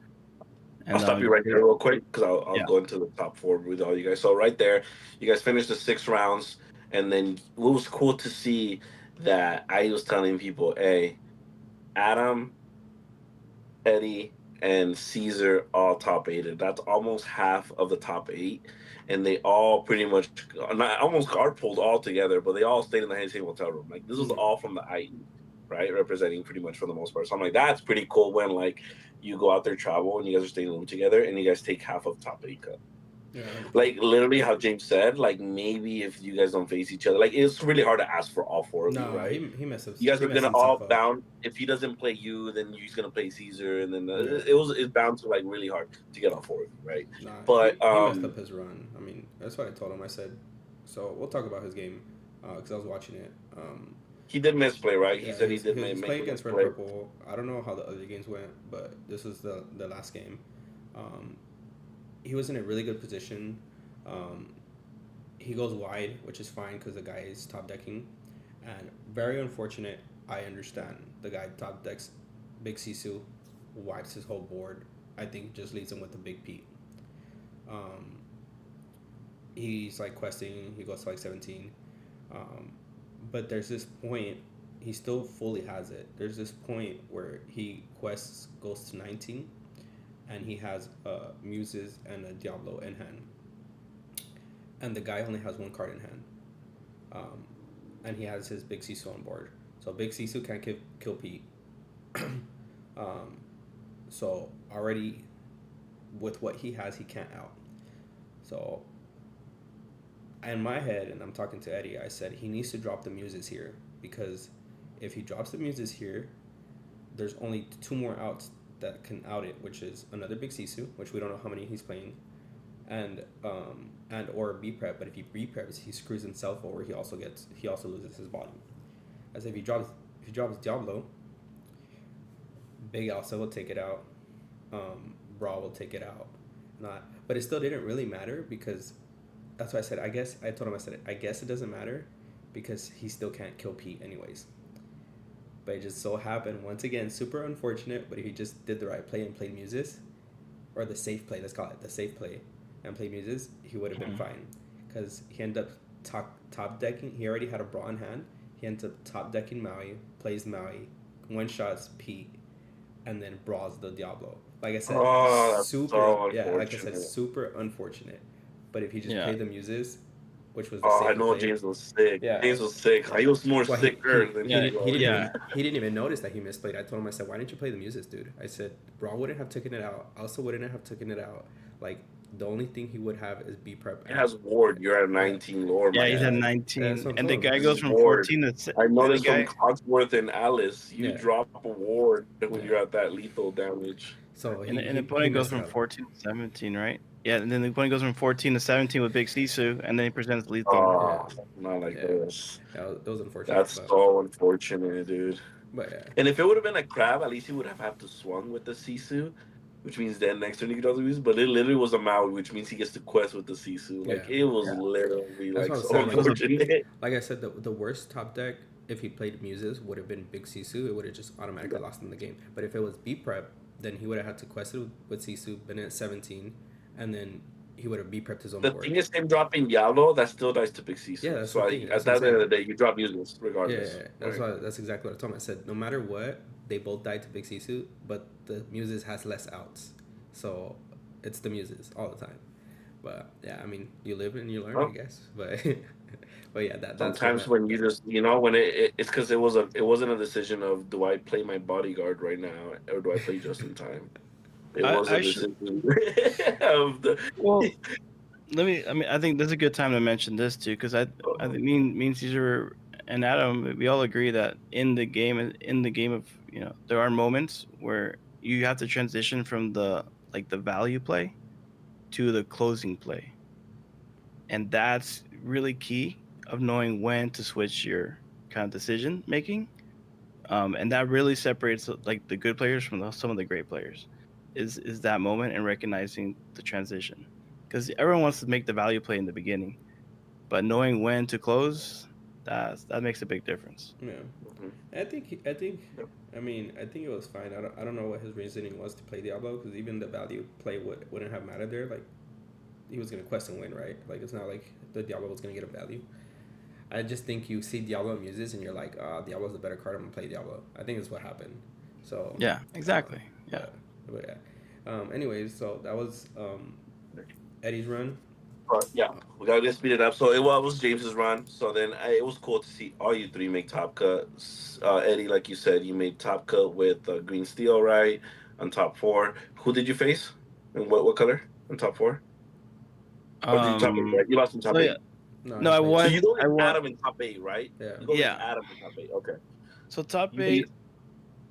[SPEAKER 1] I'll
[SPEAKER 3] and
[SPEAKER 1] stop you right there real quick because I'll
[SPEAKER 3] yeah.
[SPEAKER 1] go into the top four with all you guys. So right there, you guys finished the 6 rounds, and then it was cool to see that I was telling people, "Hey, Adam, Eddie, and Caesar all top eighted. That's almost half of the top eight, and they all pretty much not almost carpooled all together, but they all stayed in the same hotel room. Like this was
[SPEAKER 2] Yeah.
[SPEAKER 1] all from the IE, right? Representing pretty much for the most part. So I'm like, that's pretty cool when like you go out there travel and you guys are staying in a room together and you guys take half of top eight cup.
[SPEAKER 2] Yeah. 100%.
[SPEAKER 1] Like literally how James said, like maybe if you guys don't face each other, like it's really hard to ask for all four of you,
[SPEAKER 2] No,
[SPEAKER 1] right?
[SPEAKER 2] he
[SPEAKER 1] You guys
[SPEAKER 2] he
[SPEAKER 1] are
[SPEAKER 2] messed
[SPEAKER 1] gonna
[SPEAKER 2] himself
[SPEAKER 1] all
[SPEAKER 2] up.
[SPEAKER 1] bound. If he doesn't play you, then he's gonna play Caesar, and then
[SPEAKER 2] Yeah.
[SPEAKER 1] it's bound to like really hard to get all four of you, right?
[SPEAKER 2] Nah,
[SPEAKER 1] But
[SPEAKER 2] he messed up his run. I mean, that's what I told him. I said, so we'll talk about his game because I was watching it.
[SPEAKER 1] he did misplay, right? He
[SPEAKER 2] Yeah,
[SPEAKER 1] said he did
[SPEAKER 2] he was
[SPEAKER 1] make
[SPEAKER 2] playing
[SPEAKER 1] a
[SPEAKER 2] against Red
[SPEAKER 1] misplay.
[SPEAKER 2] Purple. I don't know how the other games went, but this was the last game. Um, he was in a really good position. Um, he goes wide, which is fine because the guy is top decking, and very unfortunate. I understand the guy top decks Big Sisu, wipes his whole board. I think just leaves him with the big Pete. Um, he's like questing. He goes to like 17. Um, but there's this point. He still fully has it. There's this point where he quests goes to 19, and he has Muses and a Diablo in hand, and the guy only has one card in hand. Um, and he has his Big Sisu on board. So Big Sisu can't kill Pete. um, so already with what he has, he can't out. So in my head, and I'm talking to Eddie, I said he needs to drop the muses here because if he drops the muses here, there's only two more outs that can out it, which is another Big Sisu, which we don't know how many he's playing, and or B prep. But if he B preps, he screws himself over. He also loses his bottom. As if he drops Diablo, Big Alsa will take it out. Brawl will take it out. Not, but it still didn't really matter because that's why I said. I guess I told him I said I guess it doesn't matter because he still can't kill Pete anyways. But it just so happened once again, super unfortunate. But if he just did the right play and played Muses, or the safe play, let's call it the safe play, and played Muses, he would have been fine. Because he ended up top decking. He already had a Brawl in hand. He ends up top decking Maui, plays Maui, one shots Pete, and then brawls the Diablo. Like I said,
[SPEAKER 1] Oh, that's
[SPEAKER 2] super
[SPEAKER 1] so
[SPEAKER 2] yeah. Like I said,
[SPEAKER 1] unfortunate.
[SPEAKER 2] super unfortunate. But if he just
[SPEAKER 3] Yeah.
[SPEAKER 2] played the Muses, which was the
[SPEAKER 1] Oh, I
[SPEAKER 2] safer
[SPEAKER 1] know
[SPEAKER 2] play,
[SPEAKER 1] James was sick.
[SPEAKER 2] yeah,
[SPEAKER 1] James was sick.
[SPEAKER 2] yeah.
[SPEAKER 1] He was more
[SPEAKER 2] Well,
[SPEAKER 1] sicker than he was.
[SPEAKER 3] Yeah.
[SPEAKER 2] he didn't even notice that he misplayed. I told him I said, why didn't you play the Muses, dude? I said Brawl wouldn't have taken it out. Also wouldn't have taken it out. Like the only thing he would have is B prep.
[SPEAKER 1] It has Ward. You're at
[SPEAKER 2] Yeah.
[SPEAKER 1] 19 lower,
[SPEAKER 3] Yeah,
[SPEAKER 1] my
[SPEAKER 3] he's at
[SPEAKER 1] guy.
[SPEAKER 2] That's
[SPEAKER 3] 19,
[SPEAKER 2] what I'm
[SPEAKER 3] and the
[SPEAKER 2] telling him.
[SPEAKER 3] guy
[SPEAKER 1] This
[SPEAKER 3] goes
[SPEAKER 1] is
[SPEAKER 3] from
[SPEAKER 1] Ward.
[SPEAKER 3] 14
[SPEAKER 1] I
[SPEAKER 3] and the
[SPEAKER 1] noticed from
[SPEAKER 3] guy.
[SPEAKER 1] Cogsworth and Alice, you
[SPEAKER 2] Yeah,
[SPEAKER 1] drop a Ward when
[SPEAKER 2] yeah.
[SPEAKER 1] you're at that lethal damage.
[SPEAKER 2] So
[SPEAKER 3] And the
[SPEAKER 2] he
[SPEAKER 3] opponent goes
[SPEAKER 2] messed
[SPEAKER 3] from
[SPEAKER 2] up.
[SPEAKER 3] 14 to 17, right? Yeah, and then the opponent goes from 14 to 17 with Big Sisu, and then he presents lethal.
[SPEAKER 2] Yeah,
[SPEAKER 1] Oh, not like
[SPEAKER 2] yeah.
[SPEAKER 1] this.
[SPEAKER 2] Yeah, it was unfortunate,
[SPEAKER 1] That's so unfortunate, dude.
[SPEAKER 2] but yeah,
[SPEAKER 1] And if it would have been a crab, at least he would have had to swung with the Sisu, which means then next turn he could also use. But it literally was a Maui, which means he gets to quest with the Sisu.
[SPEAKER 2] yeah.
[SPEAKER 1] Like it was
[SPEAKER 3] Yeah.
[SPEAKER 1] literally
[SPEAKER 2] That's
[SPEAKER 1] like
[SPEAKER 2] what I'm
[SPEAKER 1] so
[SPEAKER 2] saying.
[SPEAKER 3] It was a
[SPEAKER 1] unfortunate.
[SPEAKER 2] Like I said, the worst top deck if he played Muses would have been Big Sisu. It would have just automatically lost him the game. But if it was B prep, then he would have had to quest it with Sisu, been at 17, and then he would have B prepped his own
[SPEAKER 1] The
[SPEAKER 2] board.
[SPEAKER 1] thing is, him dropping Diablo, that still dies to Big Sisu.
[SPEAKER 2] Yeah, that's
[SPEAKER 1] So
[SPEAKER 2] the thing.
[SPEAKER 1] at
[SPEAKER 2] That's what
[SPEAKER 1] the
[SPEAKER 2] I'm
[SPEAKER 1] end
[SPEAKER 2] saying.
[SPEAKER 1] of the day, you drop useless
[SPEAKER 2] Yeah,
[SPEAKER 1] regardless. Right?
[SPEAKER 2] that's exactly what I told him. I said no matter what, they both died to Big Sisu, but the Muses has less outs, so it's the Muses all the time. But yeah, I mean, you live and you learn, I
[SPEAKER 1] Well,
[SPEAKER 2] guess. But but yeah, that's what
[SPEAKER 1] sometimes when you just when it's because it wasn't a decision of do I play my bodyguard right now or do I play just in time. It was a
[SPEAKER 3] I should.
[SPEAKER 1] decision of the.
[SPEAKER 3] Well, I mean, I think this is a good time to mention this too, because I think me and Caesar and Adam, we all agree that in the game of there are moments where you have to transition from the like the value play to the closing play, and that's really key of knowing when to switch your kind of decision making. And that really separates like the good players from some of the great players. Is that moment and recognizing the transition, because everyone wants to make the value play in the beginning, but knowing when to close, that makes a big difference.
[SPEAKER 2] Yeah.
[SPEAKER 1] Mhm.
[SPEAKER 2] I think, I mean, I think it was fine. I don't know what his reasoning was to play Diablo because even the value play wouldn't have mattered there. Like, he was gonna quest and win, right? Like, it's not like the Diablo was gonna get a value. I just think you see Diablo muses and you're like, Diablo's the better card. I'm gonna play Diablo. I think that's what happened. So,
[SPEAKER 3] Yeah,
[SPEAKER 2] uh,
[SPEAKER 3] exactly. Yeah.
[SPEAKER 2] yeah, but yeah. Anyways, so that was Eddie's run.
[SPEAKER 1] But yeah, we gotta get speed it up. So it was James's run. So then it was cool to see all you three make top cut. Eddie, like you said, you made top cut with Green Steel, right? On top four. Who did you face? And what color on top four? Or did you top eight,
[SPEAKER 3] Um.
[SPEAKER 1] right? You lost in
[SPEAKER 3] So
[SPEAKER 1] top
[SPEAKER 3] yeah.
[SPEAKER 1] eight.
[SPEAKER 2] No,
[SPEAKER 3] No,
[SPEAKER 2] he
[SPEAKER 3] I
[SPEAKER 1] So
[SPEAKER 2] faced.
[SPEAKER 1] you
[SPEAKER 3] won.
[SPEAKER 1] go
[SPEAKER 3] I
[SPEAKER 1] against
[SPEAKER 3] won.
[SPEAKER 1] Adam in top eight, right?
[SPEAKER 2] Yeah.
[SPEAKER 1] You go against
[SPEAKER 3] Yeah.
[SPEAKER 1] Adam in top eight. Okay.
[SPEAKER 3] So top
[SPEAKER 1] You
[SPEAKER 3] eight,
[SPEAKER 1] faced.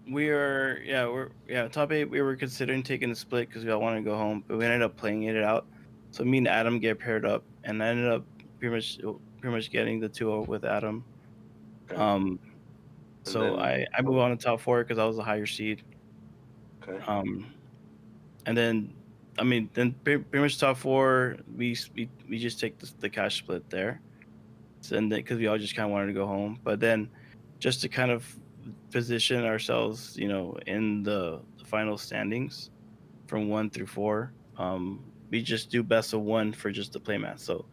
[SPEAKER 3] we're top eight. We were considering taking a split because we all wanted to go home, but we ended up playing it out. So me and Adam get paired up, and I ended up pretty much getting the 2-0 with Adam.
[SPEAKER 1] Okay.
[SPEAKER 3] Um.
[SPEAKER 1] And
[SPEAKER 3] So
[SPEAKER 1] then
[SPEAKER 3] I move on to top four because I was a higher seed.
[SPEAKER 1] okay.
[SPEAKER 3] Um. And then I mean then pretty much top four we just take the cash split there. So, and because we all just kind of wanted to go home, but then just to kind of position ourselves, in the final standings from 1 through 4, we just do best of one for just the playmat. So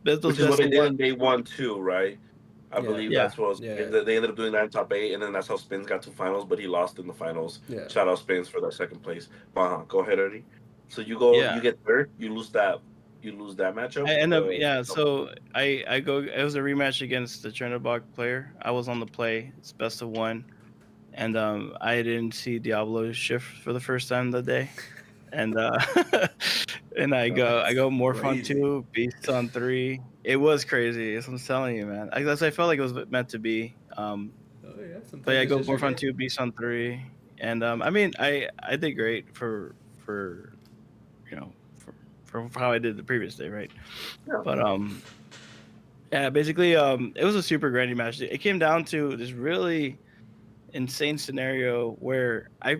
[SPEAKER 3] those
[SPEAKER 1] Which is what
[SPEAKER 3] best
[SPEAKER 1] they
[SPEAKER 3] of
[SPEAKER 1] did
[SPEAKER 3] one,
[SPEAKER 1] in day one too, right? I
[SPEAKER 2] Yeah.
[SPEAKER 1] believe
[SPEAKER 3] yeah,
[SPEAKER 1] that's what was,
[SPEAKER 2] Yeah.
[SPEAKER 1] they ended up doing that in top eight, and then that's how Spins got to finals, but he lost in the finals.
[SPEAKER 2] Yeah.
[SPEAKER 1] Shout out Spins for that second place. Go ahead, Eddie. So you
[SPEAKER 3] yeah.
[SPEAKER 1] get third, you lose that
[SPEAKER 3] I
[SPEAKER 1] matchup with
[SPEAKER 3] end up,
[SPEAKER 1] the.
[SPEAKER 3] yeah. So I go. It was a rematch against the Chernobog player. I was on the play. It's best of one, and I didn't see Diablo shift for the first time that day, and and I
[SPEAKER 2] That's
[SPEAKER 3] go Morph on
[SPEAKER 2] crazy.
[SPEAKER 3] 2, Beast on 3. It was crazy. I'm telling you, man. I felt like it was meant to be.
[SPEAKER 2] Oh yeah.
[SPEAKER 3] So yeah,
[SPEAKER 2] Sometimes
[SPEAKER 3] I
[SPEAKER 2] it's
[SPEAKER 3] go
[SPEAKER 2] just your
[SPEAKER 3] Morph on
[SPEAKER 2] day.
[SPEAKER 3] 2, Beast on 3, and I mean, I did great for for how I did the previous day, right?
[SPEAKER 1] Yeah.
[SPEAKER 3] But yeah, basically, it was a super grindy match. It came down to this really insane scenario where I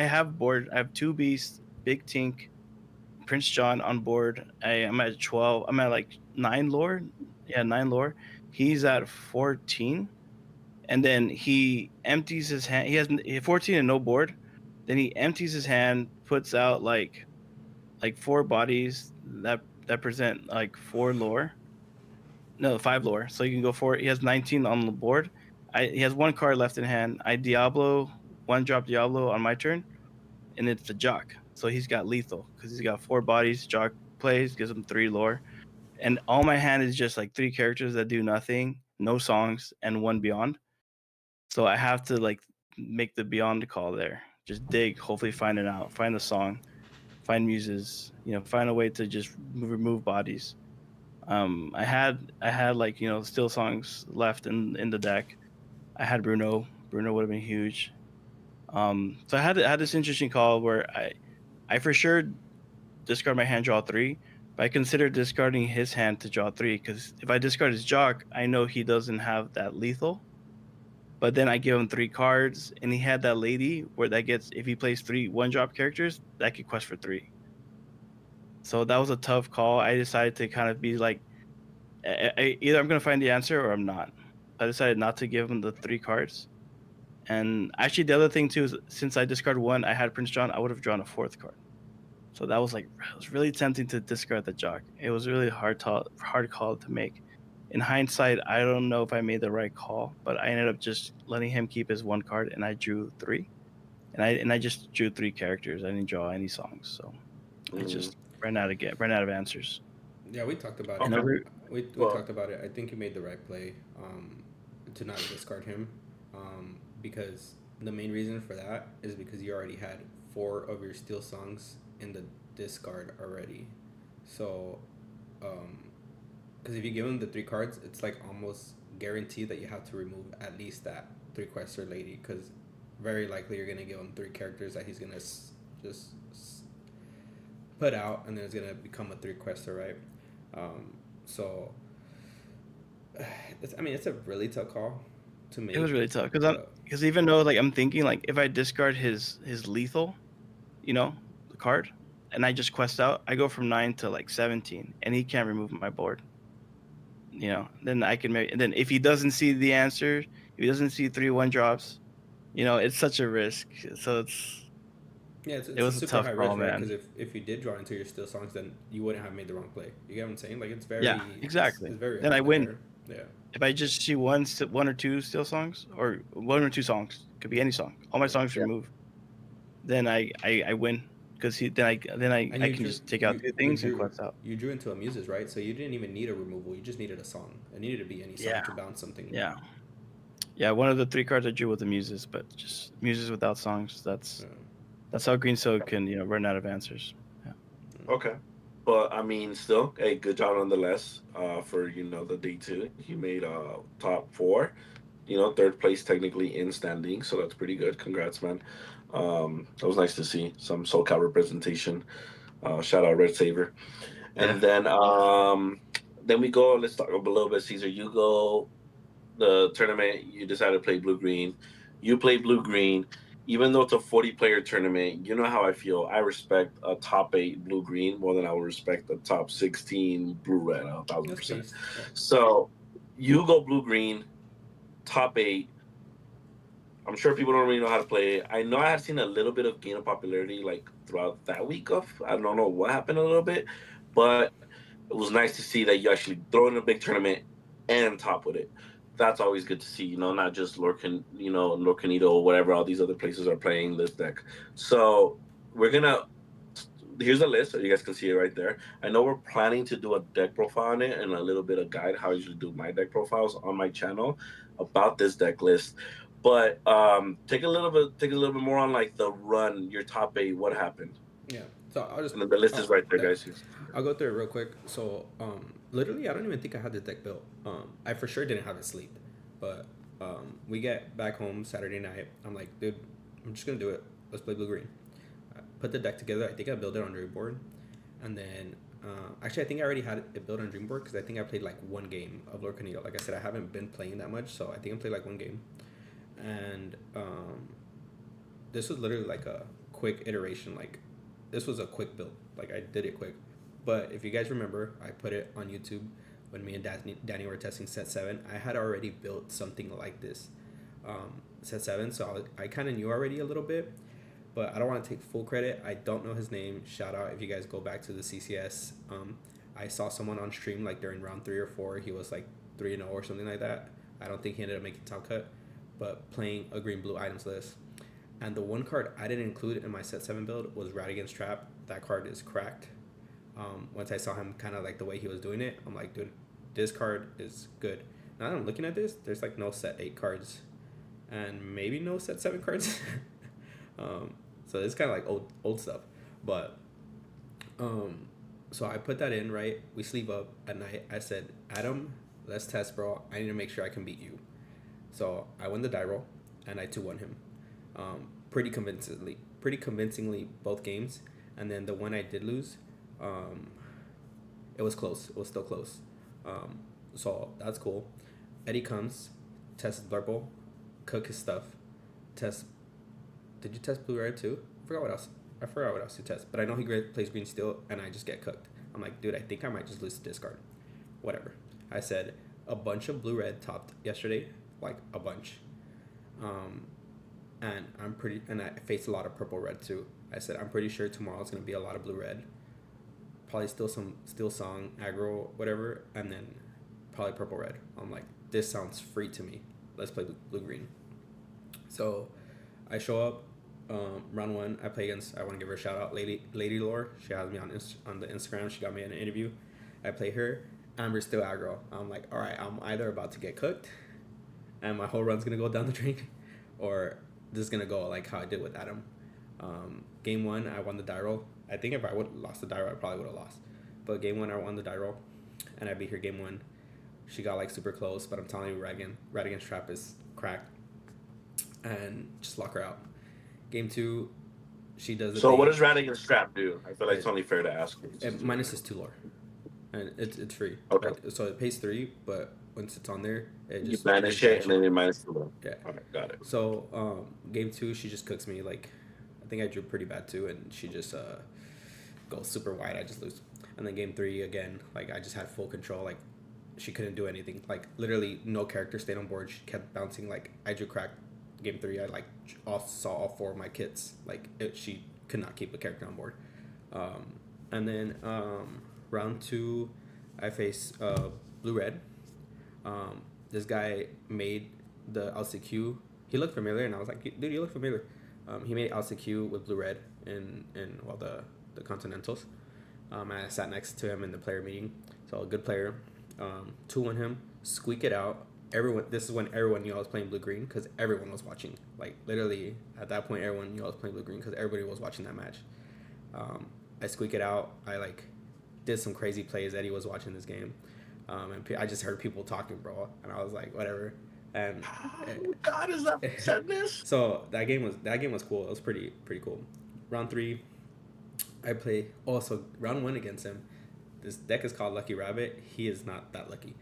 [SPEAKER 3] have board. I have two beasts, Big Tink, Prince John on board. I'm at 12. I'm at like 9 lore. Yeah, 9 lore. He's at 14, and then he empties his hand. He has 14 and no board. Then he empties his hand, puts out like 4 bodies that present like 4 lore. No, 5 lore. So you can go for it. He has 19 on the board. He has 1 card left in hand. I Diablo, 1 drop Diablo on my turn, and it's the Jock. So he's got lethal because he's got 4 bodies. Jock plays, gives him 3 lore. And all my hand is just like 3 characters that do nothing, no songs, and 1 beyond. So I have to like make the beyond call there. Just dig, hopefully find it out, find a song, find muses, find a way to just remove bodies. I had like still songs left in the deck. I had Bruno. Bruno would have been huge. So I had this interesting call where I for sure discard my hand, draw 3, but I consider discarding his hand to draw 3 because if I discard his Jock, I know he doesn't have that lethal. But then I give him 3 cards, and he had that lady where that gets if he plays 3 1-drop characters, that could quest for 3. So that was a tough call. I decided to kind of be like, either I'm gonna find the answer or I'm not. I decided not to give him the 3 cards. And actually, the other thing too is since I discarded 1, I had Prince John. I would have drawn a 4th card. So that was like it was really tempting to discard the Jock. It was really hard call to make. In hindsight, I don't know if I made the right call, but I ended up just letting him keep his 1 card, and I drew 3. And I just drew 3 characters. I didn't draw any songs, so I
[SPEAKER 1] Mm,
[SPEAKER 3] just ran out of answers.
[SPEAKER 2] Yeah, we talked about
[SPEAKER 3] And
[SPEAKER 2] it.
[SPEAKER 1] okay.
[SPEAKER 3] over,
[SPEAKER 2] We
[SPEAKER 1] Well,
[SPEAKER 2] talked about it. I think you made the right play to not discard him because the main reason for that is because you already had 4 of your steel songs in the discard already. So, because if you give him the 3 cards, it's like almost guaranteed that you have to remove at least that 3 quester lady because very likely you're gonna give him three characters that he's gonna just put out, and then it's gonna become a three quester, right? So I mean, it's a really tough call to
[SPEAKER 3] It was
[SPEAKER 2] make,
[SPEAKER 3] really tough
[SPEAKER 2] but
[SPEAKER 3] because even though like I'm thinking like if I discard his lethal, the card, and I just quest out, I go from 9 to like 17, and he can't remove my board. Then I can maybe. And then if he doesn't see the answer, if he doesn't see 3/1 drops, it's such a risk. So
[SPEAKER 2] yeah,
[SPEAKER 3] it
[SPEAKER 2] it's a
[SPEAKER 3] was a
[SPEAKER 2] super
[SPEAKER 3] tough
[SPEAKER 2] high
[SPEAKER 3] call,
[SPEAKER 2] risk, right?
[SPEAKER 3] man.
[SPEAKER 2] Because if you did draw into your steel songs, then you wouldn't have made the wrong play. You get what I'm saying? Like
[SPEAKER 3] Yeah,
[SPEAKER 2] it's
[SPEAKER 3] exactly.
[SPEAKER 2] very
[SPEAKER 3] Then I
[SPEAKER 2] unlikely
[SPEAKER 3] win.
[SPEAKER 2] there. Yeah.
[SPEAKER 3] If I just see one or two still songs, or one or two songs, could be any song. All my
[SPEAKER 2] Yeah.
[SPEAKER 3] songs remove. Then I win because he then
[SPEAKER 2] And
[SPEAKER 3] I can just take out two things and quest out.
[SPEAKER 2] you drew into a muses, right? So you didn't even need a removal. You just needed a song. It needed to be any song
[SPEAKER 3] Yeah,
[SPEAKER 2] to bounce something.
[SPEAKER 3] yeah, yeah. One of the three cards I drew with the muses, but just muses without songs.
[SPEAKER 2] Yeah.
[SPEAKER 3] That's how Green Silk can run out of answers. Yeah.
[SPEAKER 1] Okay. But I mean, still, hey, good job nonetheless. For the D2, you made top four. Third place technically in standing, so that's pretty good. Congrats, man. That was nice to see some SoCal representation. Shout out Red Saver.
[SPEAKER 3] Yeah.
[SPEAKER 1] And then we go. Let's talk a little bit, Caesar. You go the tournament. You decided to play blue green. You play blue green. Even though it's a 40-player tournament, you know how I feel. I respect a top 8 blue green more than I would respect a top 16 blue red, 1,000%.
[SPEAKER 2] That's based. Yeah.
[SPEAKER 1] So you go blue green, top 8. I'm sure people don't really know how to play it. I know I had seen a little bit of gain of popularity like throughout that week of. I don't know what happened a little bit, but it was nice to see that you actually throw in a big tournament and top with it. That's always good to see, not just Lorcanito or whatever all these other places are playing this deck. So we're gonna here's a list so you guys can see it right there. I know we're planning to do a deck profile on it and a little bit of guide how I usually do my deck profiles on my channel about this deck list. But take a little bit more on like the run, your top 8, what happened.
[SPEAKER 2] Yeah. So I'll just
[SPEAKER 1] And then the list is right there,
[SPEAKER 2] yeah.
[SPEAKER 1] guys.
[SPEAKER 2] I'll go through it real quick. So literally I don't even think I had the deck built. I for sure didn't have it sleep. But we get back home Saturday night. I'm like, dude, I'm just gonna do it. Let's play blue green. I put the deck together. I think I built it on Dreamboard. And then actually I think I already had it built on Dreamboard because I think I played like one game of Lorcanito. Like I said, I haven't been playing that much, so I think I played like one game. And this was literally like a quick iteration. Like this was a quick build. Like I did it quick. But if you guys remember, I put it on YouTube when me and Danny were testing set 7. I had already built something like this, set 7. So I kind of knew already a little bit, but I don't want to take full credit. I don't know his name. Shout out if you guys go back to the CCS. I saw someone on stream like during round 3 or 4. He was like 3-0 or something like that. I don't think he ended up making top cut, but playing a green blue items list. And the one card I didn't include in my set 7 build was Radigan's Trap. That card is cracked. Once I saw him kind of like the way he was doing it, I'm like, dude, this card is good. Now that I'm looking at this, there's like no set 8 cards and maybe no set 7 cards. So it's kind of like old stuff. But so I put that in, right? We sleep up at night. I said, Adam, let's test, bro. I need to make sure I can beat you. So I won the die roll and I 2-1 him. Pretty convincingly both games. And then the one I did lose, it was close. It was still close. So that's cool. Eddie comes, tests Blurple, cook his stuff, test. Did you test blue red too? I forgot what else you test. But I know he plays green steel, and I just get cooked. I'm like, dude, I think I might just lose to discard. Whatever. I said a bunch of blue red topped yesterday, like a bunch. And I faced a lot of purple red too. I said I'm pretty sure tomorrow's gonna be a lot of blue red. Probably still some steel song, aggro, whatever, and then probably purple red. I'm like, this sounds free to me. Let's play blue green. So I show up, round 1. I play against. I want to give her a shout out, Lady Lore. She has me on the Instagram. She got me in an interview. I play her. Amber's still aggro. I'm like, all right, I'm either about to get cooked, and my whole run's gonna go down the drain, or this is gonna go like how I did with Adam. Game 1, I won the die roll. I think if I would have lost the die roll, I probably would have lost. But game 1, I won the die roll, and I beat her game 1. She got like super close, but I'm telling you, Radigan's Trap is cracked. and just lock her out. Game two, she does the
[SPEAKER 1] So what
[SPEAKER 2] thing.
[SPEAKER 1] does rat against trap do? I feel like it's
[SPEAKER 2] It,
[SPEAKER 1] only fair to ask you
[SPEAKER 2] it
[SPEAKER 1] since you're doing
[SPEAKER 2] minus
[SPEAKER 1] it.
[SPEAKER 2] is two lore, and it's free.
[SPEAKER 1] Okay.
[SPEAKER 2] Like so, it pays three, but once it's on there,
[SPEAKER 1] You
[SPEAKER 2] you
[SPEAKER 1] banish
[SPEAKER 2] just
[SPEAKER 1] it
[SPEAKER 2] banish
[SPEAKER 1] and
[SPEAKER 2] it.
[SPEAKER 1] then you minus the low.
[SPEAKER 2] Yeah.
[SPEAKER 1] All right, got it.
[SPEAKER 2] So game two, she just cooks me. Like, I think I drew pretty bad too, and she just goes super wide. I just lose. And then game three again, like I just had full control. Like she couldn't do anything. Like literally no character stayed on board. She kept bouncing. Like I drew crack. Game three, I like saw all four of my kits. Like she could not keep a character on board. And then round two, I face blue red. This guy made the LCQ. He looked familiar, and I was like, dude, you look familiar. He made LCQ with blue red in well the Continentals. And I sat next to him in the player meeting. So a good player. 2-1 him, squeak it out. Everyone. This is when everyone knew I was playing blue green because everyone was watching. Like literally at that point, everyone knew I was playing blue green because everybody was watching that match. I squeak it out. I like did some crazy plays. Eddie was watching this game, and I just heard people talking, bro, and I was like, whatever. And
[SPEAKER 1] Oh, God, is that sadness?
[SPEAKER 2] so that game was cool. It was pretty cool. Round three, I play. Oh, so round one against him. This deck is called Lucky Rabbit. He is not that lucky.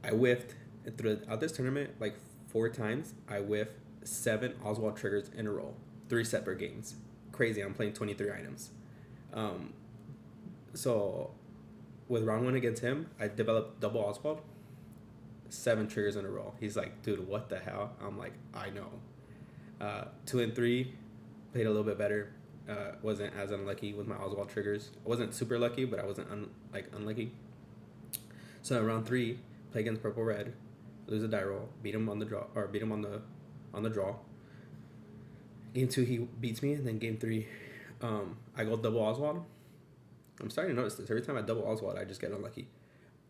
[SPEAKER 2] I whiffed throughout this tournament like 4 times. I whiffed 7 Oswald triggers in a row, 3 separate games. Crazy. I'm playing 23 items. Um, so with round one against him, I developed double Oswald, 7 triggers in a row. He's like, dude, what the hell? I'm like, I know. 2 and 3, played a little bit better. Wasn't as unlucky with my Oswald triggers. I wasn't super lucky, but I wasn't unlucky. So in round 3, play against purple red, lose a die roll, beat him on the draw, or beat him on the draw. Game 2 he beats me, and then game 3, I go double Oswald. I'm starting to notice this. Every time I double Oswald, I just get unlucky.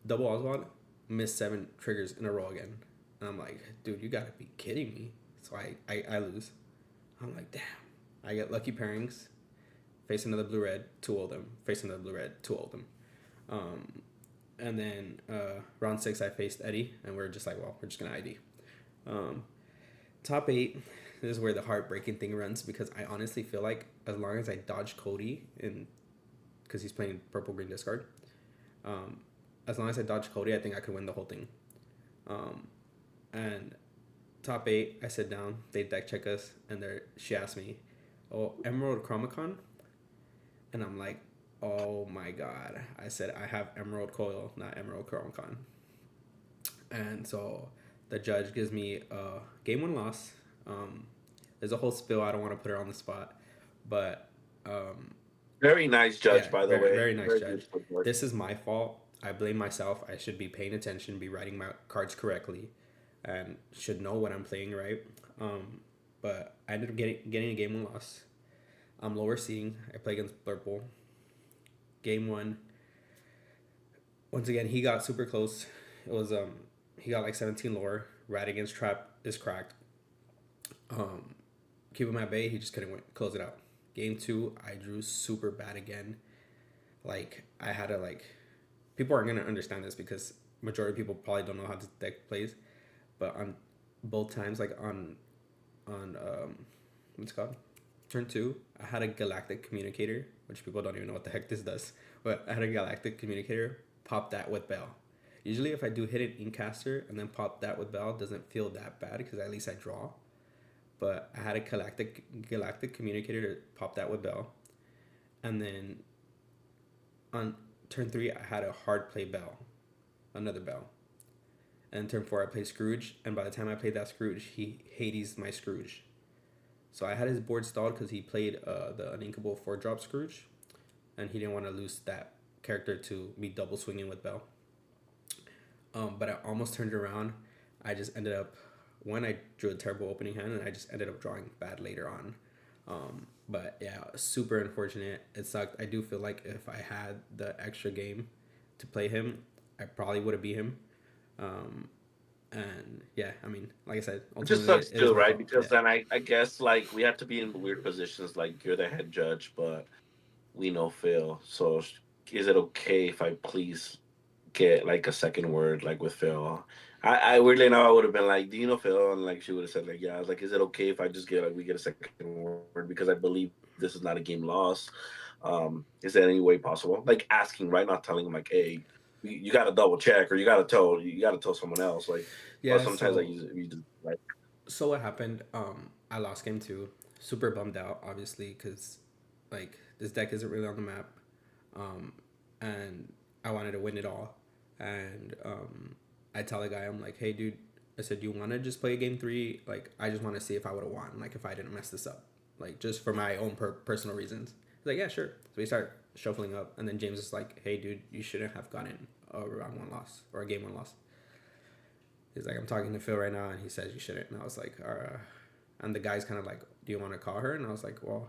[SPEAKER 2] Double Oswald, miss 7 triggers in a row again. And I'm like, dude, you gotta be kidding me. So I lose. I'm like, damn. I get lucky pairings, face another blue red, 2-0 them, face another blue red, 2-0 them. And then round 6, I faced Eddie, and we're just like, well, we're just gonna ID. Top 8, this is where the heartbreaking thing runs because I honestly feel like as long as I dodge Cody, because he's playing purple green discard, as long as I dodge Cody, I think I could win the whole thing. And top 8, I sit down, they deck check us, and she asked me, oh, Emerald Chromacon? And I'm like, oh my god. I said, I have Emerald Coil, not Emerald Chromacon. And so the judge gives me a game 1 loss. There's a whole spill. I don't want to put her on the spot. But
[SPEAKER 1] Very nice judge,
[SPEAKER 2] yeah,
[SPEAKER 1] by the way.
[SPEAKER 2] very nice
[SPEAKER 1] Very
[SPEAKER 2] judge. This is my fault. I blame myself. I should be paying attention, be writing my cards correctly, and should know what I'm playing right. But I ended up getting a game 1 loss. I'm lower seeding. I play against purple. Game 1. Once again, he got super close. It was he got like 17 lore. Rat against trap is cracked. Keep him at bay. He just couldn't close it out. Game 2, I drew super bad again. Like I had to like. People aren't gonna understand this because majority of people probably don't know how this deck plays. But on both times, like on what's it called? Turn 2, I had a galactic communicator, which people don't even know what the heck this does. But I had a galactic communicator, pop that with Bell. Usually if I do hit an Incaster and then pop that with Bell, it doesn't feel that bad because at least I draw. But I had a galactic communicator to pop that with Bell. And then on turn 3, I had a hard play Bell. Another Bell. And turn 4, I played Scrooge. And by the time I played that Scrooge, he Hades my Scrooge. So I had his board stalled because he played the uninkable 4-drop Scrooge. And he didn't want to lose that character to me double swinging with Bell. But I almost turned it around. I just ended up... One, I drew a terrible opening hand, and I just ended up drawing bad later on. But yeah, super unfortunate. It sucked. I do feel like if I had the extra game to play him, I probably would have beat him. And yeah, I mean, like I said,
[SPEAKER 1] It just
[SPEAKER 2] ultimately,
[SPEAKER 1] sucks
[SPEAKER 2] it is
[SPEAKER 1] too,
[SPEAKER 2] my
[SPEAKER 1] right?
[SPEAKER 2] fault.
[SPEAKER 1] Because
[SPEAKER 2] Yeah.
[SPEAKER 1] then I guess like we have to be in weird positions. Like you're the head judge, but we know Phil. So is it okay if I please get like a second word like with Phil? I weirdly now I would have been like, "Do you know Phil?" And like she would have said like, "Yeah." I was like, "Is it okay if I just get like we get a second word because I believe this is not a game loss? Is there any way possible?" Like asking, right? Not telling him like, "Hey, you got to double check or you got to tell someone else." Like, but
[SPEAKER 2] Yeah,
[SPEAKER 1] sometimes like you just like
[SPEAKER 2] so what happened? I lost game two. Super bummed out, obviously, because like this deck isn't really on the map, um, and I wanted to win it all. And I tell the guy, I'm like, hey, dude, I said, you want to just play game three? Like, I just want to see if I would have won, like if I didn't mess this up, like just for my own personal reasons. He's like, yeah, sure. So we start shuffling up, and then James is like, hey, dude, you shouldn't have gotten a round one loss or a game one loss. He's like, I'm talking to Phil right now, and he says you shouldn't. And I was like, and the guy's kind of like, do you want to call her? And I was like, well,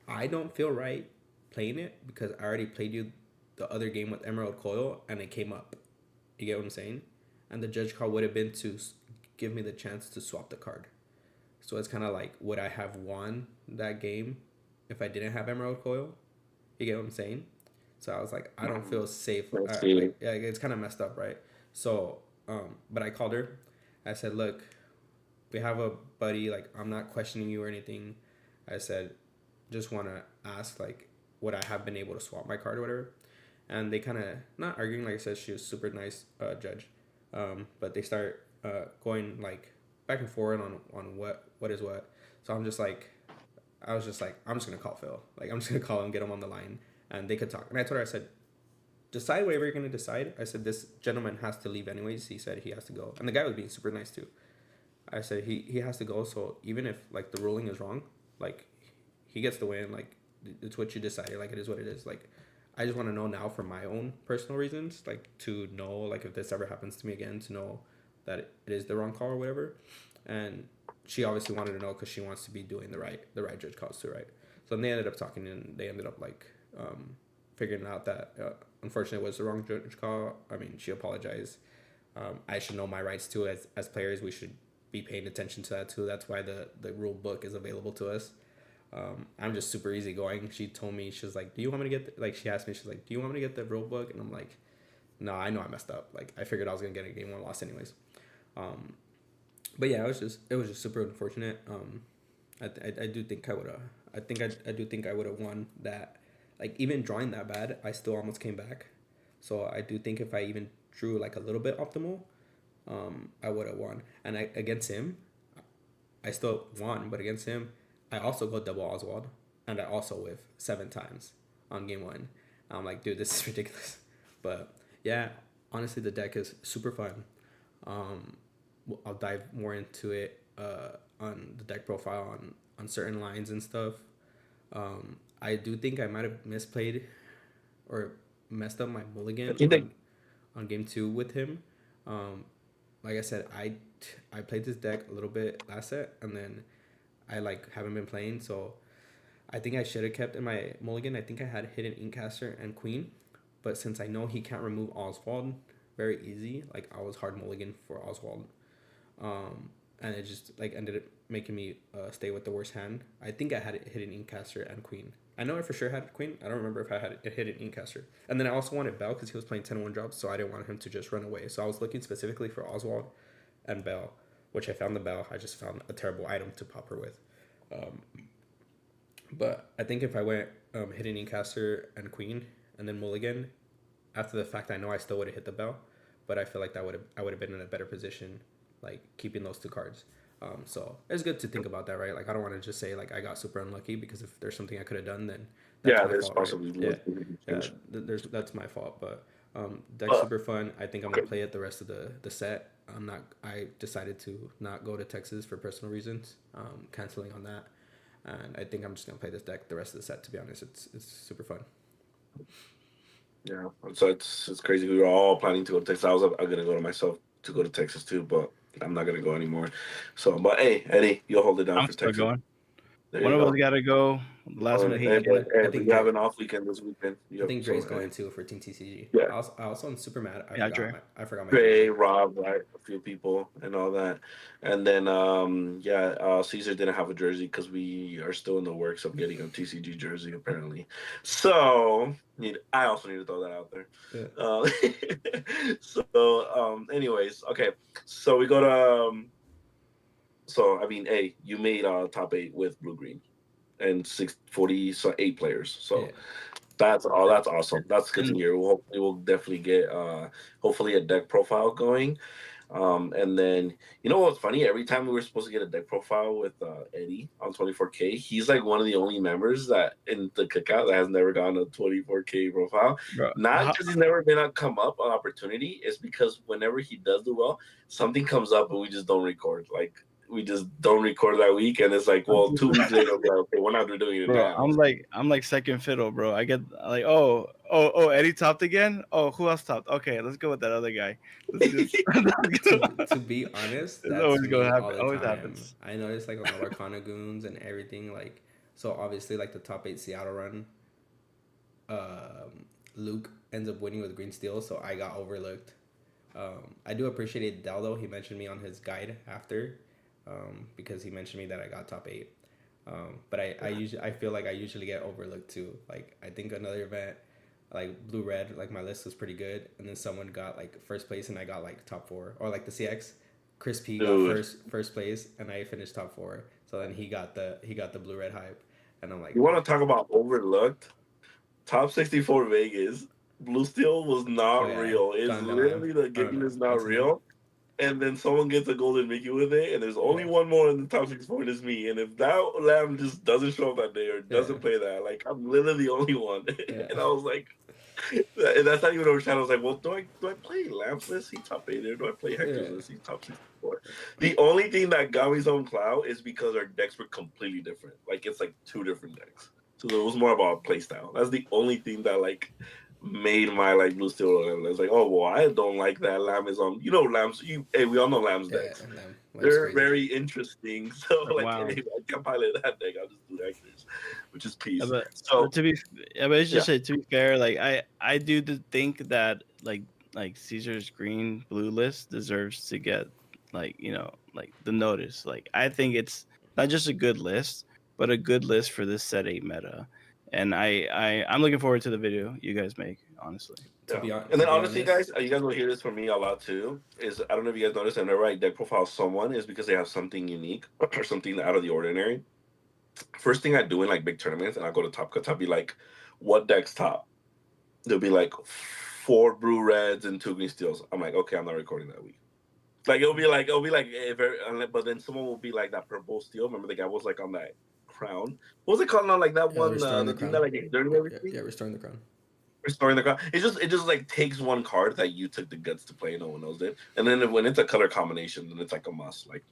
[SPEAKER 2] I don't feel right playing it because I already played you the other game with Emerald Coil, and it came up. You get what I'm saying? And the judge call would have been to give me the chance to swap the card. So it's kind of like, would I have won that game if I didn't have Emerald Coil? You get what I'm saying? So I was like, I don't feel safe.
[SPEAKER 1] let's see.
[SPEAKER 2] Like, yeah, it's kind of messed up, right? So, but I called her. I said, look, we have a buddy. Like, I'm not questioning you or anything. I said, just want to ask, like, would I have been able to swap my card or whatever? And they kind of, not arguing, like I said, she was super nice judge. But they start going, like, back and forth on what is what. So I was just like, I'm just going to call Phil. Like, I'm just going to call him, get him on the line, and they could talk. And I told her, I said, decide whatever you're gonna decide. I said this gentleman has to leave anyways. He said he has to go, and the guy was being super nice too. I said he has to go. So even if like the ruling is wrong, like he gets the win. Like it's what you decided. Like it is what it is. Like I just want to know now for my own personal reasons, like to know like if this ever happens to me again, to know that it is the wrong call or whatever. And she obviously wanted to know because she wants to be doing the right judge calls too, right? So then they ended up talking and they ended up like figuring out that unfortunately it was the wrong judge call. I mean, she apologized. I should know my rights too. As players, we should be paying attention to that too. That's why the rule book is available to us. I'm just super easygoing. She told me, she was like, "Do you want me to get?" Like she asked me, she's like, "Do you want me to get the rule book?" And I'm like, "No, I know I messed up. Like I figured I was gonna get a game one loss anyways." Um, but yeah, it was just super unfortunate. I do think I would have. I do think I would have won that. Like even drawing that bad, I still almost came back. So I do think if I even drew like a little bit optimal, I would have won. And against him, I still won, but against him, I also go double Oswald, and I also whiff 7 times on game one. I'm like, dude, this is ridiculous. But yeah, honestly, the deck is super fun. Um, I'll dive more into it on the deck profile on certain lines and stuff. I do think I might have misplayed or messed up my
[SPEAKER 1] I
[SPEAKER 2] mulligan
[SPEAKER 1] think that
[SPEAKER 2] on game two with him. Um, like I said, I played this deck a little bit last set, and then I like haven't been playing, so I think I should have kept in my mulligan. I think I had hidden Inkcaster and Queen, but since I know he can't remove Oswald very easy, like I was hard mulligan for Oswald, and it just like ended up making me stay with the worst hand. I think I had it hidden Inkcaster and Queen. I know I for sure had Queen. I don't remember if I had it hidden Inkcaster. And then I also wanted Bell because he was playing 10-1 drops, so I didn't want him to just run away. So I was looking specifically for Oswald and Bell, which I found the Bell. I just found a terrible item to pop her with. Um, but I think if I went hidden Inkcaster and Queen and then mulligan, after the fact, I know I still would have hit the Bell, but I feel like I would have been in a better position, like keeping those 2 cards. So it's good to think about that, right? Like I don't want to just say like I got super unlucky because if there's something I could have done, then that's
[SPEAKER 1] yeah,
[SPEAKER 2] my
[SPEAKER 1] there's
[SPEAKER 2] fault, right?
[SPEAKER 1] possibly
[SPEAKER 2] Yeah, yeah.
[SPEAKER 1] change.
[SPEAKER 2] There's that's my fault, but deck's
[SPEAKER 1] But
[SPEAKER 2] super fun. I think I'm
[SPEAKER 1] okay,
[SPEAKER 2] gonna play it the rest of the set. I'm not. I decided to not go to Texas for personal reasons, canceling on that, and I think I'm just gonna play this deck the rest of the set. To be honest, it's super fun.
[SPEAKER 1] yeah. So it's crazy. We were all planning to go to Texas. I'm gonna go to myself to go to Texas too, but I'm not gonna go anymore. So, but hey, Eddie, you'll hold it down
[SPEAKER 3] I'm
[SPEAKER 1] for
[SPEAKER 3] still
[SPEAKER 1] Texas.
[SPEAKER 3] going.
[SPEAKER 1] There
[SPEAKER 3] One
[SPEAKER 1] you
[SPEAKER 3] of us
[SPEAKER 1] go.
[SPEAKER 3] got to go. Last
[SPEAKER 1] Oh,
[SPEAKER 3] minute
[SPEAKER 1] hey,
[SPEAKER 3] pick.
[SPEAKER 1] but hey,
[SPEAKER 2] I
[SPEAKER 1] but
[SPEAKER 2] think
[SPEAKER 1] you have
[SPEAKER 2] Dre.
[SPEAKER 1] an off weekend this weekend.
[SPEAKER 2] I think Dre's
[SPEAKER 1] So
[SPEAKER 2] going
[SPEAKER 1] hey,
[SPEAKER 2] too for Team TCG.
[SPEAKER 1] yeah.
[SPEAKER 2] I also am super mad.
[SPEAKER 3] Yeah, Dre.
[SPEAKER 2] I forgot my
[SPEAKER 1] Trey,
[SPEAKER 2] jersey.
[SPEAKER 1] Rob, right, a few people, and all that, and then yeah, Caesar didn't have a jersey because we are still in the works of getting a TCG jersey apparently. So I also need to throw that out there.
[SPEAKER 2] Yeah.
[SPEAKER 1] Uh, so anyways, okay, so we go to so I mean, hey, you made top eight with blue green and 640 so 8 players. So
[SPEAKER 2] Yeah.
[SPEAKER 1] that's all. That's awesome. That's good to
[SPEAKER 3] And
[SPEAKER 1] hear. We'll definitely get hopefully a deck profile going. And then you know what's funny? Every time we were supposed to get a deck profile with Eddie on 24K, he's like one of the only members that in the cookout that has never gotten a 24K profile.
[SPEAKER 3] bro,
[SPEAKER 1] Not because he's never been on come up an opportunity, it's because whenever he does do well, something comes up and we just don't record. Like we just don't record that week, and it's like, well, 2 weeks later, we're like, okay, we're not doing it
[SPEAKER 3] bro,
[SPEAKER 1] now.
[SPEAKER 3] I'm like second fiddle, bro. I get like, Eddie topped again. Oh, who else topped? Okay, let's go with that other guy. Let's just
[SPEAKER 2] To be honest,
[SPEAKER 3] it's
[SPEAKER 2] that's
[SPEAKER 3] always gonna
[SPEAKER 2] me all
[SPEAKER 3] happen.
[SPEAKER 2] the
[SPEAKER 3] Always
[SPEAKER 2] time.
[SPEAKER 3] happens.
[SPEAKER 2] I noticed like on the Lorcana goons and everything, like so obviously like the top eight Seattle run, Luke ends up winning with green steel, so I got overlooked. I do appreciate Dell though. He mentioned me on his guide after, because he mentioned me that I got top eight. But I feel like I usually get overlooked too. Like I think another event, like blue red, like my list was pretty good, and then someone got like first place and I got like top four, or like the CX, Chris P got
[SPEAKER 1] Dude,
[SPEAKER 2] first place and I finished top four. So then he got the blue red hype, and I'm like,
[SPEAKER 1] you want to talk about overlooked? Top 64 Vegas. Blue Steel was not
[SPEAKER 2] oh yeah,
[SPEAKER 1] real. It's
[SPEAKER 2] John Delam.
[SPEAKER 1] literally the
[SPEAKER 2] I don't
[SPEAKER 1] game
[SPEAKER 2] know
[SPEAKER 1] is not
[SPEAKER 2] what's his name.
[SPEAKER 1] real. And then someone gets a golden Mickey with it, and there's only
[SPEAKER 2] Yeah,
[SPEAKER 1] one more in the top 64, and it's me. And if that lamb just doesn't show up that day or
[SPEAKER 2] yeah,
[SPEAKER 1] doesn't play that, like I'm literally the only one.
[SPEAKER 2] yeah,
[SPEAKER 1] And I was like, and that's not even overshadowed. I was like, well, do I play Lamb's list? He top 8 or do I play Hector's
[SPEAKER 2] yeah,
[SPEAKER 1] list? He's top 64. The only thing that got me some clout is because our decks were completely different. Like it's like two different decks. So it was more about play style. That's the only thing that like made my like blue steel. I was like, oh well, I don't like that. Lamb is on. You know, Lamb's. Hey, we all know Lamb's
[SPEAKER 2] yeah.
[SPEAKER 1] decks.
[SPEAKER 2] Lamb's
[SPEAKER 1] They're
[SPEAKER 2] crazy.
[SPEAKER 1] very interesting. So like,
[SPEAKER 3] Wow.
[SPEAKER 1] anyway, I can't pilot that deck. I'll just do Hector's, which is
[SPEAKER 3] Yeah,
[SPEAKER 1] peace.
[SPEAKER 3] but
[SPEAKER 1] So
[SPEAKER 3] to be, yeah, but it's
[SPEAKER 1] yeah,
[SPEAKER 3] just to be fair, like I do think that like Caesar's green blue list deserves to get like like the notice. Like I think it's not just a good list, but a good list for this set 8 meta. And I'm looking forward to the video you guys make. Honestly,
[SPEAKER 1] yeah. And
[SPEAKER 2] To
[SPEAKER 1] then
[SPEAKER 2] be
[SPEAKER 1] honestly,
[SPEAKER 2] honest,
[SPEAKER 1] guys, you guys will hear this from me a lot too. Is I don't know if you guys noticed, whenever I deck profile someone, is because they have something unique or something out of the ordinary. First thing I do in like big tournaments, and I go to top cuts, I'll be like, "What deck's top?" There'll be like 4 blue reds and 2 green steels. I'm like, okay, I'm not recording that week. Like it'll be like very, but then someone will be like that purple steel. Remember the guy was like on that crown. What was it called on like that one?
[SPEAKER 2] restoring the
[SPEAKER 1] The thing that
[SPEAKER 2] crown.
[SPEAKER 1] like exerted
[SPEAKER 2] Yeah,
[SPEAKER 1] everything.
[SPEAKER 2] yeah, restoring the crown.
[SPEAKER 1] Restoring the crown. It just like takes one card that you took the guts to play. No one else did. And then when it's a color combination, then it's like a must. Like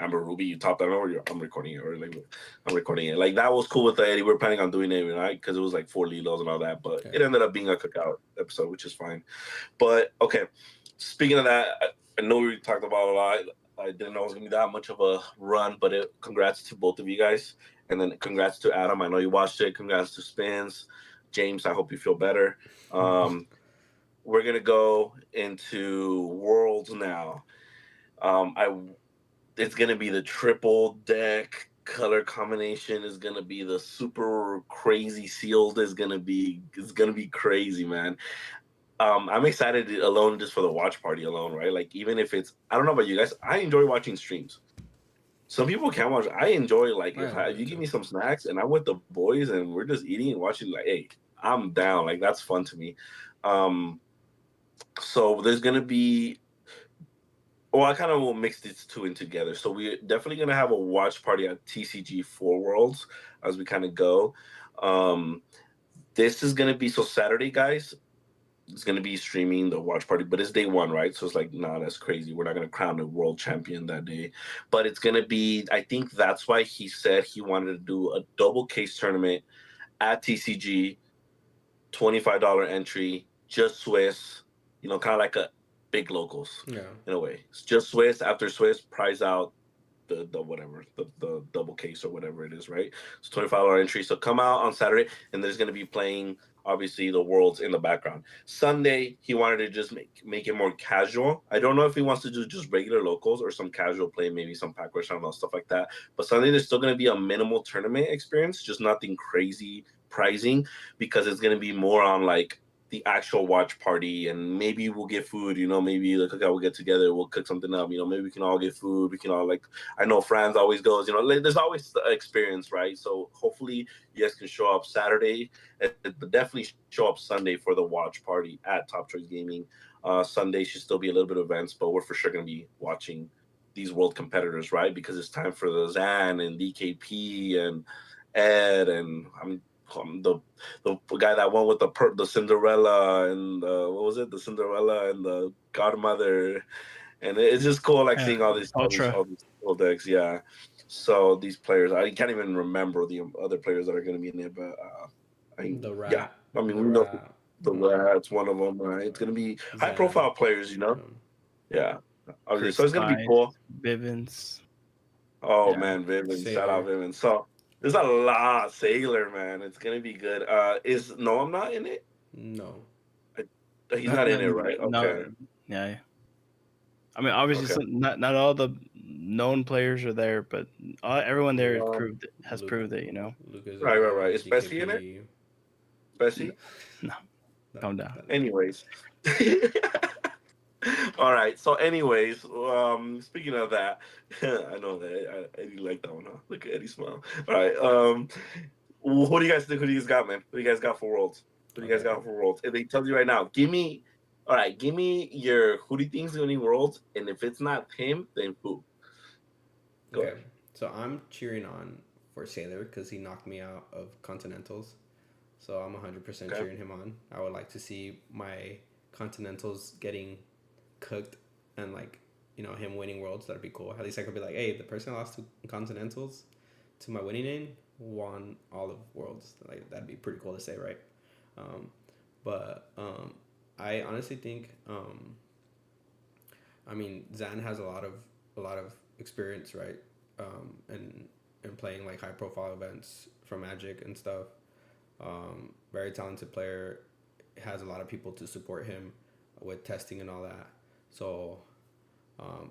[SPEAKER 1] Amber Ruby, you top that over. I'm recording it, or like I'm recording it. Like that was cool with Eddie. We were planning on doing it, right? Because it was like 4 Lilos and all that, but
[SPEAKER 2] Yeah.
[SPEAKER 1] it ended up being a cookout episode, which is fine. But okay, speaking of that, I know we talked about a lot. I didn't know it was gonna be that much of a run, but congrats to both of you guys, and then congrats to Adam. I know you watched it. Congrats to Spins, James. I hope you feel better. We're gonna go into Worlds now. I It's gonna be the triple deck color combination. Is gonna be the super crazy sealed. It's gonna be crazy, man. I'm excited alone just for the watch party alone, right? Like even if it's I don't know about you guys, I enjoy watching streams. Some people can't watch. I enjoy like
[SPEAKER 2] I
[SPEAKER 1] if
[SPEAKER 2] enjoy
[SPEAKER 1] you
[SPEAKER 2] it
[SPEAKER 1] give
[SPEAKER 2] too.
[SPEAKER 1] me some snacks and I'm with the boys and we're just eating and watching. Like, hey, I'm down. Like that's fun to me. Um, so there's gonna be. Well, I kind of will mix these two in together. So we're definitely gonna have a watch party at TCG 4 Worlds as we kind of go. Um, this is gonna be so Saturday, guys. It's gonna be streaming the watch party, but it's day one, right? So it's like, nah, that's crazy. We're not gonna crown a world champion that day, but it's gonna be. I think that's why he said he wanted to do a double case tournament at TCG, $25 entry, just Swiss. You know, kind of like a big locals
[SPEAKER 2] Yeah.
[SPEAKER 1] in a way. It's just Swiss after Swiss, prize out the whatever the double case or whatever it is, right? It's $25 entry. So come out on Saturday, and there's gonna be playing obviously the worlds in the background. Sunday, he wanted to just make it more casual. I don't know if he wants to do just regular locals or some casual play, maybe some pack rush, I don't know, stuff like that. But Sunday, there's still gonna be a minimal tournament experience, just nothing crazy pricing, because it's gonna be more on like the actual watch party, and maybe we'll get food, maybe the cookout will get together, we'll cook something up, maybe we can all get food, we can all like, I know Franz always goes, like, there's always the experience, right? So hopefully you guys can show up Saturday, and definitely show up Sunday for the watch party at Top Choice Gaming. Sunday should still be a little bit of events, but we're for sure going to be watching these world competitors, right? Because it's time for the Zan and DKP and Ed, and the guy that won with the Cinderella and what was it? The Cinderella and the Godmother, and it's just cool like seeing all these
[SPEAKER 3] Ultra.
[SPEAKER 1] old decks. Yeah. So these players, I can't even remember the other players that are going to be in there, but
[SPEAKER 2] The
[SPEAKER 1] yeah.
[SPEAKER 2] rat.
[SPEAKER 1] I mean,
[SPEAKER 2] The
[SPEAKER 1] we know
[SPEAKER 2] rat.
[SPEAKER 1] the Rat's one of them, right? It's going to be high
[SPEAKER 2] Zan.
[SPEAKER 1] profile players, Yeah. Okay,
[SPEAKER 3] Chris
[SPEAKER 1] so it's going to be
[SPEAKER 3] Spice,
[SPEAKER 1] cool.
[SPEAKER 3] Bivens.
[SPEAKER 1] Oh
[SPEAKER 3] Yeah.
[SPEAKER 1] man, Vivian, shout
[SPEAKER 2] Sailor.
[SPEAKER 1] out Vivian. So there's a lot. Sailor, man, it's gonna be good. Is no, I'm not in it.
[SPEAKER 2] No.
[SPEAKER 1] He's not in it, right?
[SPEAKER 3] No,
[SPEAKER 1] Okay,
[SPEAKER 3] yeah. I mean, obviously,
[SPEAKER 1] okay.
[SPEAKER 3] not all the known players are there, but everyone there
[SPEAKER 1] Um,
[SPEAKER 3] has
[SPEAKER 2] Luke,
[SPEAKER 3] proved it.
[SPEAKER 2] Lucas is
[SPEAKER 1] right.
[SPEAKER 2] there.
[SPEAKER 1] Is Bessie in it?
[SPEAKER 2] DKP.
[SPEAKER 1] Bessie.
[SPEAKER 3] No,
[SPEAKER 2] No,
[SPEAKER 3] calm down.
[SPEAKER 1] Anyways. All right. So, anyways, speaking of that, I know that Eddie liked that one, huh? Look at Eddie smile. All right. Who do you guys think? Who do you guys got, man? Who do you guys got for Worlds? Who do you guys
[SPEAKER 2] Okay.
[SPEAKER 1] got for Worlds? And they tell you right now. All right. Give me your who do you think's gonna win Worlds, and if it's not him, then who? Go
[SPEAKER 2] Okay.
[SPEAKER 1] ahead.
[SPEAKER 2] So I'm cheering on for Sailor because he knocked me out of Continentals. So I'm 100%
[SPEAKER 1] Okay.
[SPEAKER 2] cheering him on. I would like to see my Continentals getting cooked and like, him winning worlds. That'd be cool. At least I could be like, hey, the person I lost to Continentals to my winning name won all of worlds. Like that'd be pretty cool to say, right? Um, but I honestly think I mean Zan has a lot of experience, right? And playing like high profile events for Magic and stuff. Very talented player, has a lot of people to support him with testing and all that. So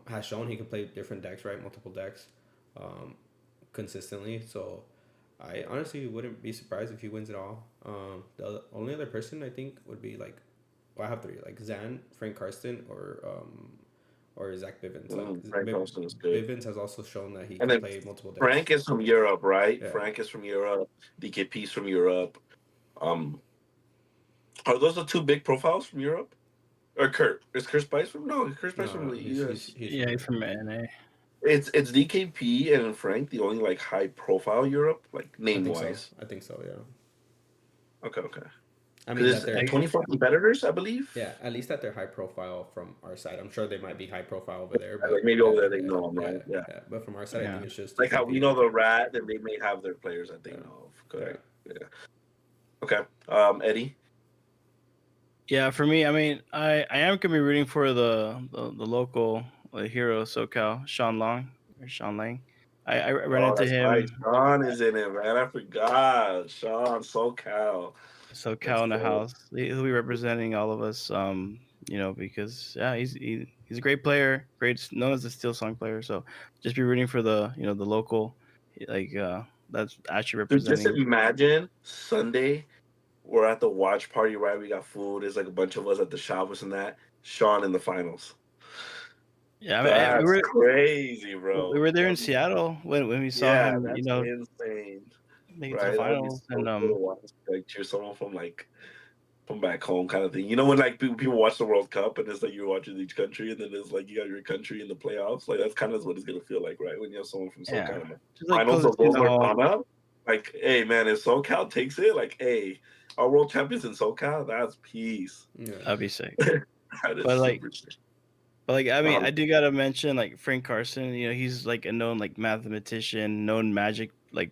[SPEAKER 2] has shown he can play different decks, right? Multiple decks, um, consistently. So I honestly wouldn't be surprised if he wins it all. The only other person I think would be like, well, I have three, like Zan, Frank Karsten, or Zach Bivens. Like
[SPEAKER 1] Frank Olsen is good.
[SPEAKER 2] Bivens has also shown that he
[SPEAKER 1] And
[SPEAKER 2] can
[SPEAKER 1] then
[SPEAKER 2] play multiple decks.
[SPEAKER 1] Frank is from Europe, right?
[SPEAKER 2] Yeah.
[SPEAKER 1] Frank is from Europe. DKP's from Europe. Um, are those the two big profiles from Europe? Or Kurt? Is Kurt Spice from? No, Kurt Spice from
[SPEAKER 2] No,
[SPEAKER 1] the
[SPEAKER 2] he's
[SPEAKER 1] US.
[SPEAKER 3] Yeah, he's from NA.
[SPEAKER 1] It's DKP and Frank, the only like high profile Europe, like
[SPEAKER 2] I
[SPEAKER 1] name
[SPEAKER 2] think so.
[SPEAKER 1] wise.
[SPEAKER 2] I think so. Yeah.
[SPEAKER 1] Okay.
[SPEAKER 2] I mean
[SPEAKER 1] Because
[SPEAKER 2] that
[SPEAKER 1] there's
[SPEAKER 2] they're
[SPEAKER 1] 24 competitors, I believe.
[SPEAKER 2] yeah, at least that they're high profile from our side. I'm sure they might be high profile over there,
[SPEAKER 1] Like
[SPEAKER 2] but
[SPEAKER 1] maybe
[SPEAKER 2] yeah,
[SPEAKER 1] over there they
[SPEAKER 2] yeah,
[SPEAKER 1] know them,
[SPEAKER 2] yeah,
[SPEAKER 1] right? Yeah.
[SPEAKER 2] yeah. But from our side, I
[SPEAKER 3] Yeah.
[SPEAKER 2] think it's just
[SPEAKER 1] Like how we
[SPEAKER 2] DKP.
[SPEAKER 1] know the Rat, then they may have their players that they
[SPEAKER 2] Yeah.
[SPEAKER 1] know of.
[SPEAKER 2] Yeah.
[SPEAKER 1] Correct. Yeah. Okay. Eddie.
[SPEAKER 3] Yeah, for me, I mean, I am gonna be rooting for the local hero SoCal, Sean Lang. I ran
[SPEAKER 1] Oh,
[SPEAKER 3] into
[SPEAKER 1] that's right.
[SPEAKER 3] him
[SPEAKER 1] Sean is in it, man. I forgot. Sean SoCal. Let's
[SPEAKER 3] SoCal in the
[SPEAKER 1] go.
[SPEAKER 3] house. He'll be representing all of us. Because yeah, he's a great player, great known as a steel song player. So just be rooting for the local, like that's actually
[SPEAKER 1] Dude, just
[SPEAKER 3] representing.
[SPEAKER 1] imagine Sunday. We're at the watch party, right? We got food. There's like a bunch of us at the shop, and that. Sean in the finals.
[SPEAKER 3] Yeah, I mean,
[SPEAKER 1] That's crazy,
[SPEAKER 3] we
[SPEAKER 1] bro.
[SPEAKER 3] were there in
[SPEAKER 1] That'd be,
[SPEAKER 3] Seattle when we saw
[SPEAKER 1] yeah,
[SPEAKER 3] him,
[SPEAKER 1] that's insane,
[SPEAKER 3] make it to the
[SPEAKER 1] right? That would be
[SPEAKER 3] finals,
[SPEAKER 1] so
[SPEAKER 3] and
[SPEAKER 1] cool to watch. Like cheer someone from from back home, kind of thing. You know when like people watch the World Cup and it's like you're watching each country, and then it's like you got your country in the playoffs. Like that's kind of what it's gonna feel like, right? When you have someone from
[SPEAKER 3] yeah,
[SPEAKER 1] SoCal in the
[SPEAKER 3] just like
[SPEAKER 1] finals
[SPEAKER 3] close
[SPEAKER 1] of
[SPEAKER 3] to
[SPEAKER 1] World
[SPEAKER 3] home.
[SPEAKER 1] Lorcana. Like, hey man, if SoCal takes it, like, hey, our world champions in SoCal, that's peace.
[SPEAKER 2] Yeah.
[SPEAKER 3] That'd be sick.
[SPEAKER 1] That is
[SPEAKER 3] But like,
[SPEAKER 1] super sick.
[SPEAKER 3] I mean, I
[SPEAKER 1] Um,
[SPEAKER 3] do gotta mention like Frank Carson. He's like a known like mathematician, known magic like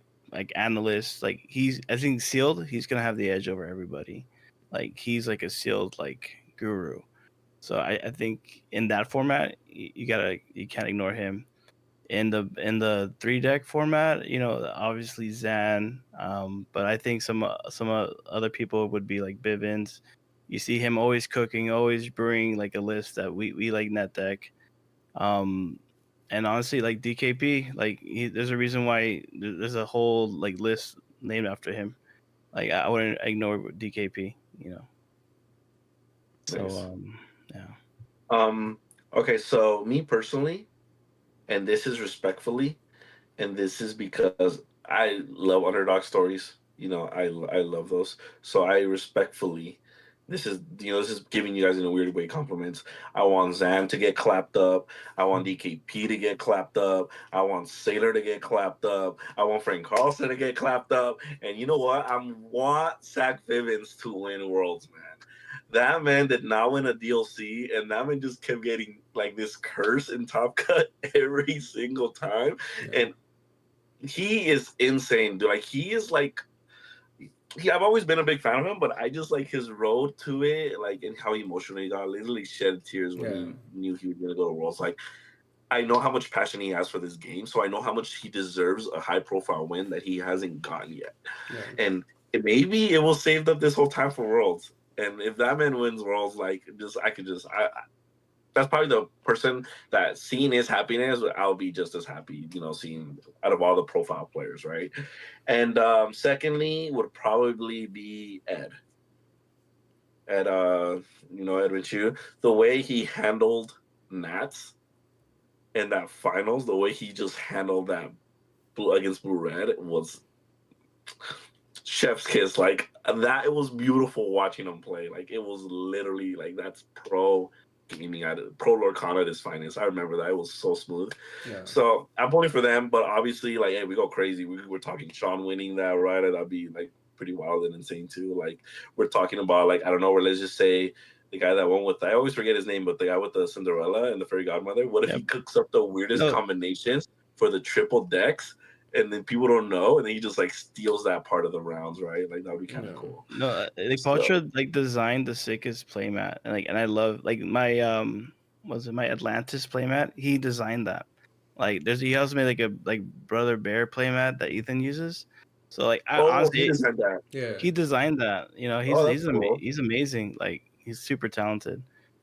[SPEAKER 3] analyst. Like I think sealed. He's gonna have the edge over everybody. Like he's like a sealed like guru. So I think in that format, you can't ignore him. in the 3 deck format, obviously Zan. But I think some other people would be like Bivens. You see him always cooking, always brewing like a list that we like net deck. Um, and honestly, like DKP, like there's a reason why there's a whole like list named after him. Like I wouldn't ignore DKP, So
[SPEAKER 1] Nice.
[SPEAKER 3] yeah.
[SPEAKER 1] Um. Okay, so me personally, and this is respectfully, and this is because I love underdog stories. I love those. So I respectfully, this is giving you guys in a weird way compliments. I want Zan to get clapped up. I want DKP to get clapped up. I want Sailor to get clapped up. I want Frank Carlson to get clapped up. And you know what? I want Zach Vivens to win Worlds, man. That man did not win a DLC, and that man just kept getting like this curse in Top Cut every single time.
[SPEAKER 2] Yeah.
[SPEAKER 1] And he is insane, dude. Like he is like I've always been a big fan of him, but I just like his road to it, like and how emotional he got. I literally shed tears when
[SPEAKER 2] Yeah.
[SPEAKER 1] he knew he was gonna go to Worlds. Like I know how much passion he has for this game, so I know how much he deserves a high profile win that he hasn't gotten yet.
[SPEAKER 2] Yeah.
[SPEAKER 1] And maybe it will save up this whole time for Worlds. And if that man wins Worlds, like that's probably the person that seeing his happiness, I'll be just as happy, seeing out of all the profile players, right? And secondly would probably be Ed. Ed, Edwin Chu. The way he handled Nats in that finals, the way he just handled that blue against Blue Red was chef's kiss. Like that, it was beautiful watching him play. Like it was literally like that's pro gaming at pro Lorcana at its finest. I remember that it was so smooth.
[SPEAKER 2] Yeah.
[SPEAKER 1] So I'm voting for them, but obviously, like, hey, we go crazy. We're talking Sean winning that, right? That'd be like pretty wild and insane too. Like we're talking about like I don't know, where let's just say the guy that won with I always forget his name, but the guy with the Cinderella and the fairy godmother. What if
[SPEAKER 3] Yep.
[SPEAKER 1] he cooks up the weirdest
[SPEAKER 3] No,
[SPEAKER 1] combinations for the triple decks? And then people don't know, and then he just like steals that part of the rounds, right? Like that would be kind of
[SPEAKER 2] Yeah.
[SPEAKER 1] cool.
[SPEAKER 3] no, like
[SPEAKER 1] So,
[SPEAKER 3] Potra like designed the sickest playmat, and I love like my was it my Atlantis playmat? He designed that. Like he also made like a like Brother Bear playmat that Ethan uses. So like I
[SPEAKER 1] oh, he
[SPEAKER 3] honestly
[SPEAKER 1] designed that.
[SPEAKER 2] Yeah.
[SPEAKER 3] he designed that.
[SPEAKER 1] Oh, that's cool.
[SPEAKER 3] He's amazing. Like he's super talented.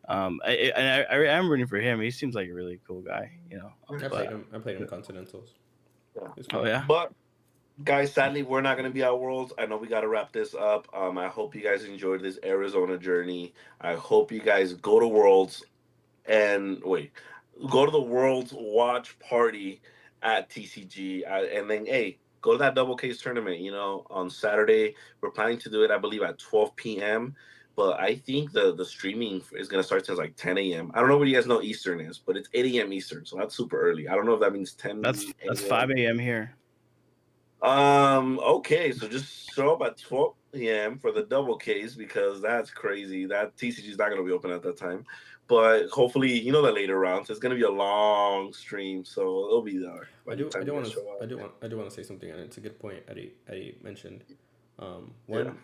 [SPEAKER 3] I am rooting for him. He seems like a really cool guy.
[SPEAKER 2] I played
[SPEAKER 3] But
[SPEAKER 2] him. I played him Continentals.
[SPEAKER 1] Yeah.
[SPEAKER 2] It's
[SPEAKER 3] oh
[SPEAKER 2] cool.
[SPEAKER 3] yeah,
[SPEAKER 1] But guys, sadly, we're not going to be at Worlds. I know we got to wrap this up. I hope you guys enjoyed this Arizona journey. I hope you guys go to Worlds and wait, go to the Worlds watch party at TCG, and then hey, go to that double case tournament. On Saturday we're planning to do it, I believe, at 12 p.m. But I think the streaming is gonna start since like 10 a.m. I don't know what you guys know Eastern is, but it's 8 a.m. Eastern, so that's super early. I don't know if that means 10
[SPEAKER 3] that's
[SPEAKER 1] a.m.
[SPEAKER 3] 5 a.m. here.
[SPEAKER 1] Okay, so just show up at 12 p.m. for the double case because that's crazy. That TCG is not going to be open at that time. But hopefully, the later rounds. It's going to be a long stream, so it'll be there by
[SPEAKER 2] I
[SPEAKER 1] the
[SPEAKER 2] do. I
[SPEAKER 1] time
[SPEAKER 2] do
[SPEAKER 1] you
[SPEAKER 2] want
[SPEAKER 1] guys
[SPEAKER 2] to.
[SPEAKER 1] show up.
[SPEAKER 2] I do want to say something, and it's a good point. Eddie mentioned.
[SPEAKER 1] Yeah.
[SPEAKER 2] One,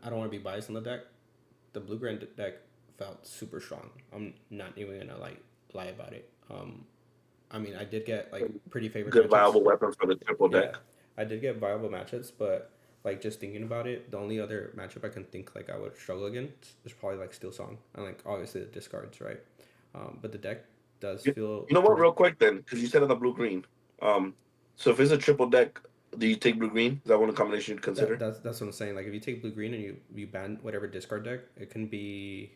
[SPEAKER 2] I don't want to be biased on the deck. The blue grand deck felt super strong. I'm not even gonna lie about it. I mean, I did get like pretty favorite
[SPEAKER 1] Good
[SPEAKER 2] matchups.
[SPEAKER 1] viable weapon for the triple
[SPEAKER 2] Yeah,
[SPEAKER 1] deck.
[SPEAKER 2] I did get viable matchups, but like just thinking about it, the only other matchup I can think like I would struggle against is probably like Steel Song and like obviously the discards, right? But the deck does
[SPEAKER 1] You,
[SPEAKER 2] feel
[SPEAKER 1] you know what,
[SPEAKER 2] pretty.
[SPEAKER 1] real quick then, because you said on the blue green. So if it's a triple deck, do you take blue green? Is that one combination you'd consider?
[SPEAKER 2] That's what I'm saying. Like if you take blue green and you ban whatever discard deck, it can be.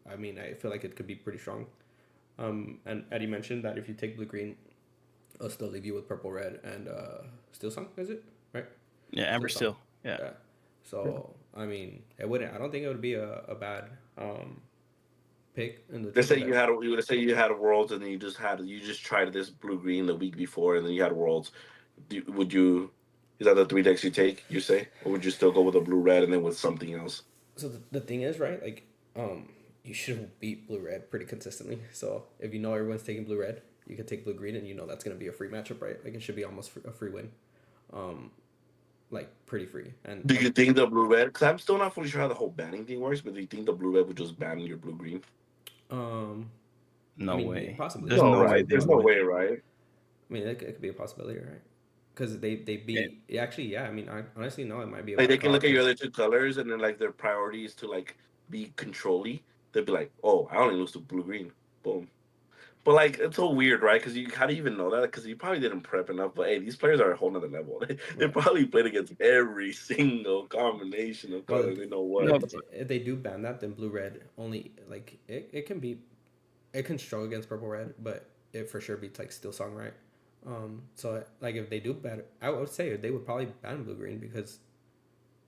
[SPEAKER 2] I mean, I feel like it could be pretty strong. And Eddie mentioned that if you take blue green, it'll still leave you with purple red and Steel Song. Is it right?
[SPEAKER 3] Yeah, Amber
[SPEAKER 2] Steel Song.
[SPEAKER 3] still. Yeah.
[SPEAKER 2] Yeah. So I mean, it wouldn't. I don't think it would be a bad pick in the
[SPEAKER 1] Let's
[SPEAKER 2] triple
[SPEAKER 1] say
[SPEAKER 2] deck.
[SPEAKER 1] let's say you had a Worlds and then you just tried this blue green the week before and then you had Worlds. Would you? Is that the three decks you take? You say, or would you still go with a blue red and then with something else?
[SPEAKER 2] So the thing is, right? Like, you should beat blue red pretty consistently. So if you know everyone's taking blue red, you can take blue green, and you know that's gonna be a free matchup, right? Like it should be almost a free win, um, like pretty free. And
[SPEAKER 1] Do you think the blue red? Because I'm still not fully sure how the whole banning thing works, but do you think the blue red would just ban your blue green?
[SPEAKER 2] um, I
[SPEAKER 3] No
[SPEAKER 2] mean,
[SPEAKER 3] way.
[SPEAKER 2] possibly.
[SPEAKER 3] There's
[SPEAKER 1] No,
[SPEAKER 3] no way
[SPEAKER 1] right?
[SPEAKER 3] they
[SPEAKER 1] There's no
[SPEAKER 3] would.
[SPEAKER 1] way, right?
[SPEAKER 2] I mean, it could be a possibility, right? Because they
[SPEAKER 3] Yeah.
[SPEAKER 2] beat actually, yeah. I mean, I honestly no, it might be a
[SPEAKER 1] Like
[SPEAKER 2] bad
[SPEAKER 1] they can
[SPEAKER 2] call
[SPEAKER 1] look at your
[SPEAKER 2] because
[SPEAKER 1] other two colors and then like their priority is to like be controlly. They'll be like, oh, I only lose to blue green. Boom. But like it's so weird, right? Because you how do you even know that? Because you probably didn't prep enough. But hey, these players are a whole nother level. They
[SPEAKER 2] yeah.
[SPEAKER 1] probably played against every single combination of
[SPEAKER 2] Well,
[SPEAKER 1] colors. They know what.
[SPEAKER 3] No,
[SPEAKER 2] if they do ban that, then blue red only like it can be it can struggle against purple red, but it for sure beats like steel song, right? So like if they do ban, I would say they would probably ban blue green because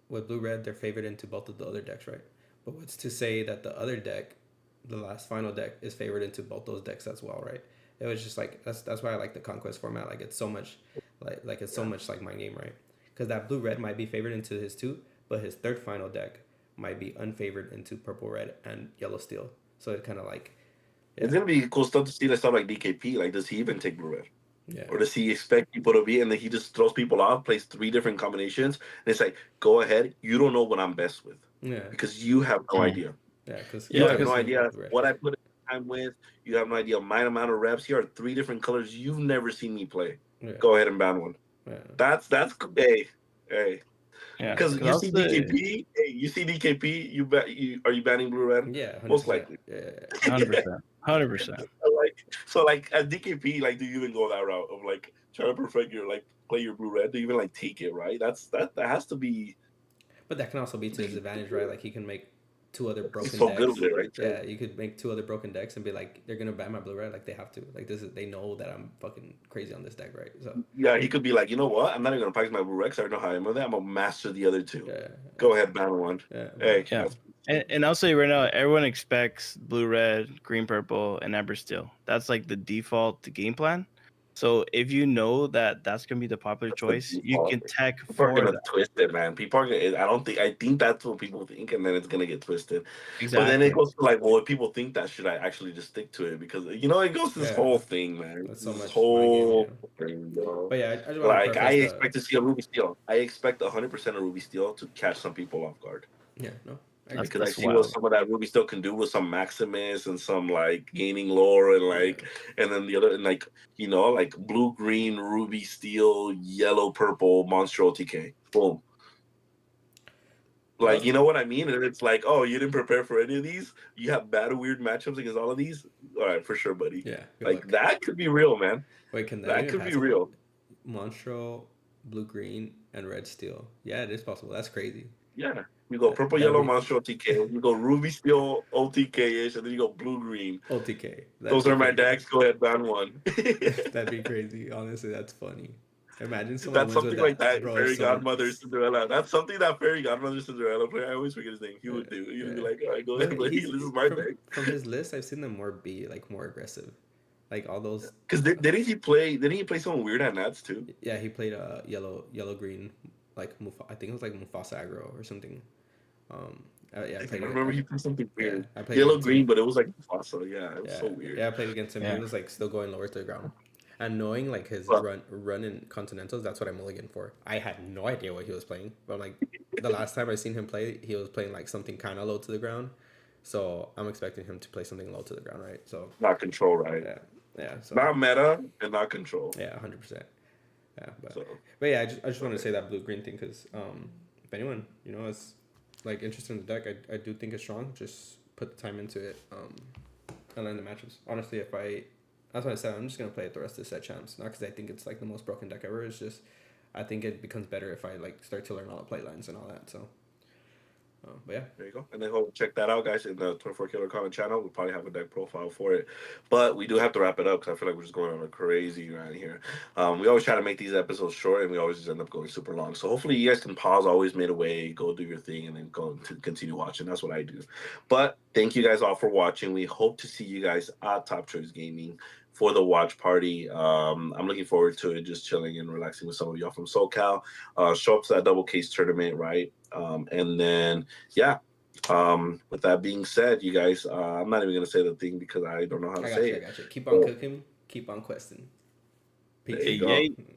[SPEAKER 2] with blue red they're favored into both of the other decks, right? But what's to say that the other deck, the last final deck, is favored into both those decks as well, right? It was just like that's why I like the conquest format. Like it's so much, like it's so
[SPEAKER 1] Yeah.
[SPEAKER 2] much like my game, right? Because that blue red might be favored into his two, but his third final deck might be unfavored into purple red and yellow steel. So it kind of like,
[SPEAKER 1] It's
[SPEAKER 2] yeah,
[SPEAKER 1] gonna be cool stuff to see like stuff like DKP. Like, does he even take blue red?
[SPEAKER 2] yeah,
[SPEAKER 1] Or does he expect people to be and then he just throws people off, plays three different combinations, and it's like, go ahead, you don't know what I'm best with.
[SPEAKER 2] yeah,
[SPEAKER 1] Because you have no
[SPEAKER 3] mm,
[SPEAKER 1] idea.
[SPEAKER 2] yeah, because
[SPEAKER 1] You
[SPEAKER 3] yeah,
[SPEAKER 1] have no
[SPEAKER 3] because
[SPEAKER 2] he knows
[SPEAKER 1] idea
[SPEAKER 2] blue red.
[SPEAKER 1] what I put in time with. You have no idea my amount of reps. Here are three different colors you've never seen me play.
[SPEAKER 2] Yeah,
[SPEAKER 1] Go ahead and ban one.
[SPEAKER 2] yeah,
[SPEAKER 1] That's hey, hey.
[SPEAKER 3] yeah,
[SPEAKER 2] yeah,
[SPEAKER 1] Because
[SPEAKER 3] because
[SPEAKER 1] you see
[SPEAKER 3] also
[SPEAKER 1] DKP, hey, you see DKP, you bet you are you banning blue red?
[SPEAKER 2] yeah, 100%.
[SPEAKER 1] Most
[SPEAKER 2] Yeah,
[SPEAKER 1] likely.
[SPEAKER 2] yeah, yeah.
[SPEAKER 3] 100%, 100%.
[SPEAKER 1] Like so like at DKP, like do you even go that route of like trying to perfect your like play your blue red? Do you even like take it, right? That has
[SPEAKER 2] But that can also be
[SPEAKER 1] to
[SPEAKER 2] to his
[SPEAKER 1] be
[SPEAKER 2] advantage, right? Like he can make two other
[SPEAKER 1] he's
[SPEAKER 2] broken
[SPEAKER 1] so good with
[SPEAKER 2] decks.
[SPEAKER 1] it, right? Too.
[SPEAKER 2] Yeah, you could make two other broken decks and be like, they're gonna ban my blue red. Like they have to. Like this is they know that I'm fucking crazy on this deck, right? So
[SPEAKER 1] Yeah, he could be like, you know what? I'm not even gonna practice my blue red 'cause I already know how I am with it. I'm gonna master the other two.
[SPEAKER 2] yeah,
[SPEAKER 1] Go ahead, ban one.
[SPEAKER 2] yeah,
[SPEAKER 1] Hey,
[SPEAKER 3] Yeah.
[SPEAKER 1] that's
[SPEAKER 3] And I'll say right now, everyone expects blue, red, green, purple, and amber steel. That's like the default game plan. So if you know that that's gonna be the popular
[SPEAKER 1] that's the
[SPEAKER 3] choice, you
[SPEAKER 1] default.
[SPEAKER 3] can tech
[SPEAKER 1] People are
[SPEAKER 3] for
[SPEAKER 1] gonna
[SPEAKER 3] that.
[SPEAKER 1] twist it, man. People are gonna. I don't think. I think that's what people think, and then it's gonna get twisted. But then it
[SPEAKER 3] Exactly.
[SPEAKER 1] goes to like, well, if people think that, should I actually just stick to it? Because it goes to this
[SPEAKER 2] yeah.
[SPEAKER 1] whole thing, man.
[SPEAKER 2] That's so
[SPEAKER 1] This
[SPEAKER 2] much my game.
[SPEAKER 1] whole
[SPEAKER 2] Yeah,
[SPEAKER 1] thing, bro.
[SPEAKER 2] but yeah, I just want to
[SPEAKER 1] Like I
[SPEAKER 2] preface the
[SPEAKER 1] expect to see a Ruby Steel. I expect 100% of Ruby Steel to catch some people off guard.
[SPEAKER 2] yeah. No, I
[SPEAKER 3] That's
[SPEAKER 2] agree.
[SPEAKER 1] Because I
[SPEAKER 3] that's
[SPEAKER 1] see what
[SPEAKER 3] wild.
[SPEAKER 1] some of that Ruby Steel can do with some Maximus and some like gaining lore and
[SPEAKER 2] Yeah,
[SPEAKER 1] like and then the other and like like blue green Ruby Steel yellow purple Monstro TK boom, like
[SPEAKER 2] well,
[SPEAKER 1] you know what I mean, and it's like, oh, you didn't prepare for any of these, you have bad weird matchups against all of these. All right, for sure, buddy.
[SPEAKER 2] yeah. Good
[SPEAKER 1] Like
[SPEAKER 2] luck.
[SPEAKER 1] that could be real, man.
[SPEAKER 2] Wait, can that
[SPEAKER 1] That
[SPEAKER 2] even
[SPEAKER 1] could be
[SPEAKER 2] happen?
[SPEAKER 1] real.
[SPEAKER 2] Monstro, blue, green, and red steel. Yeah, it is possible. That's crazy.
[SPEAKER 1] Yeah, you go purple
[SPEAKER 2] That'd
[SPEAKER 1] yellow
[SPEAKER 2] be
[SPEAKER 1] Monstro TK, you go Ruby Steel OTK ish, and then you go blue green.
[SPEAKER 2] OTK. That'd
[SPEAKER 1] Those
[SPEAKER 2] be
[SPEAKER 1] are my
[SPEAKER 2] crazy.
[SPEAKER 1] decks. Go ahead, ban one.
[SPEAKER 2] That'd be crazy. Honestly, that's funny. Imagine someone
[SPEAKER 1] That's
[SPEAKER 2] wins with
[SPEAKER 1] something like
[SPEAKER 2] that,
[SPEAKER 1] that
[SPEAKER 2] bro.
[SPEAKER 1] fairy
[SPEAKER 2] Someone,
[SPEAKER 1] godmother Cinderella. That's something that fairy godmother Cinderella player. I always forget his name. He
[SPEAKER 2] yeah,
[SPEAKER 1] would do. He'd be
[SPEAKER 2] yeah.
[SPEAKER 1] like, "All right, go ahead,
[SPEAKER 2] But
[SPEAKER 1] buddy.
[SPEAKER 2] he's
[SPEAKER 1] This is my deck."
[SPEAKER 2] from his list. I've seen them more be like more aggressive, like all those.
[SPEAKER 1] Because didn't he play? Didn't he play someone weird at Nats too?
[SPEAKER 2] Yeah, he played yellow green, like I think it was like Mufasa aggro or something. Um, yeah,
[SPEAKER 1] I remember he played something
[SPEAKER 2] yeah,
[SPEAKER 1] weird,
[SPEAKER 2] I played
[SPEAKER 1] yellow
[SPEAKER 2] against
[SPEAKER 1] green,
[SPEAKER 2] him.
[SPEAKER 1] but it was like Mufasa. Yeah, it was
[SPEAKER 2] Yeah,
[SPEAKER 1] so weird.
[SPEAKER 2] yeah, I played against him. He
[SPEAKER 3] Yeah.
[SPEAKER 2] was like still going lower to the ground, and knowing like his
[SPEAKER 1] But
[SPEAKER 2] run in Continentals, that's what I mulligan for. I had no idea what he was playing, but like the last time I seen him play, he was playing like something kind of low to the ground. So I'm expecting him to play something low to the ground, right? So
[SPEAKER 1] not control, right?
[SPEAKER 2] yeah, yeah. So
[SPEAKER 1] Not meta and not control.
[SPEAKER 2] yeah, 100%. Yeah,
[SPEAKER 1] So
[SPEAKER 2] but yeah, I just want to say that blue green thing because if anyone is like interested in the deck, I do think it's strong. Just put the time into it and learn the matchups. Honestly, that's what I said. I'm just gonna play it the rest of the set champs, not because I think it's like the most broken deck ever. It's just I think it becomes better if I like start to learn all the play lines and all that. So, but yeah,
[SPEAKER 1] there you go. And then go check that out, guys, in the 24 Killer Comment channel. We'll probably have a deck profile for it. But we do have to wrap it up because I feel like we're just going on a crazy rant here. We always try to make these episodes short and we always just end up going super long. So hopefully you guys can pause, always made a way, go do your thing, and then go to continue watching. That's what I do. But thank you guys all for watching. We hope to see you guys at Top Choice Gaming for the watch party. I'm looking forward to it, just chilling and relaxing with some of y'all from SoCal. Show up to that double case tournament, right? And then, yeah. With that being said, you guys, I'm not even gonna say the thing because I don't know how to say
[SPEAKER 2] I
[SPEAKER 1] it.
[SPEAKER 2] got you. Keep on
[SPEAKER 1] But
[SPEAKER 2] cooking, keep on questing.
[SPEAKER 1] there
[SPEAKER 2] Peace.
[SPEAKER 1] you
[SPEAKER 3] Hey,
[SPEAKER 1] go.
[SPEAKER 3] yay.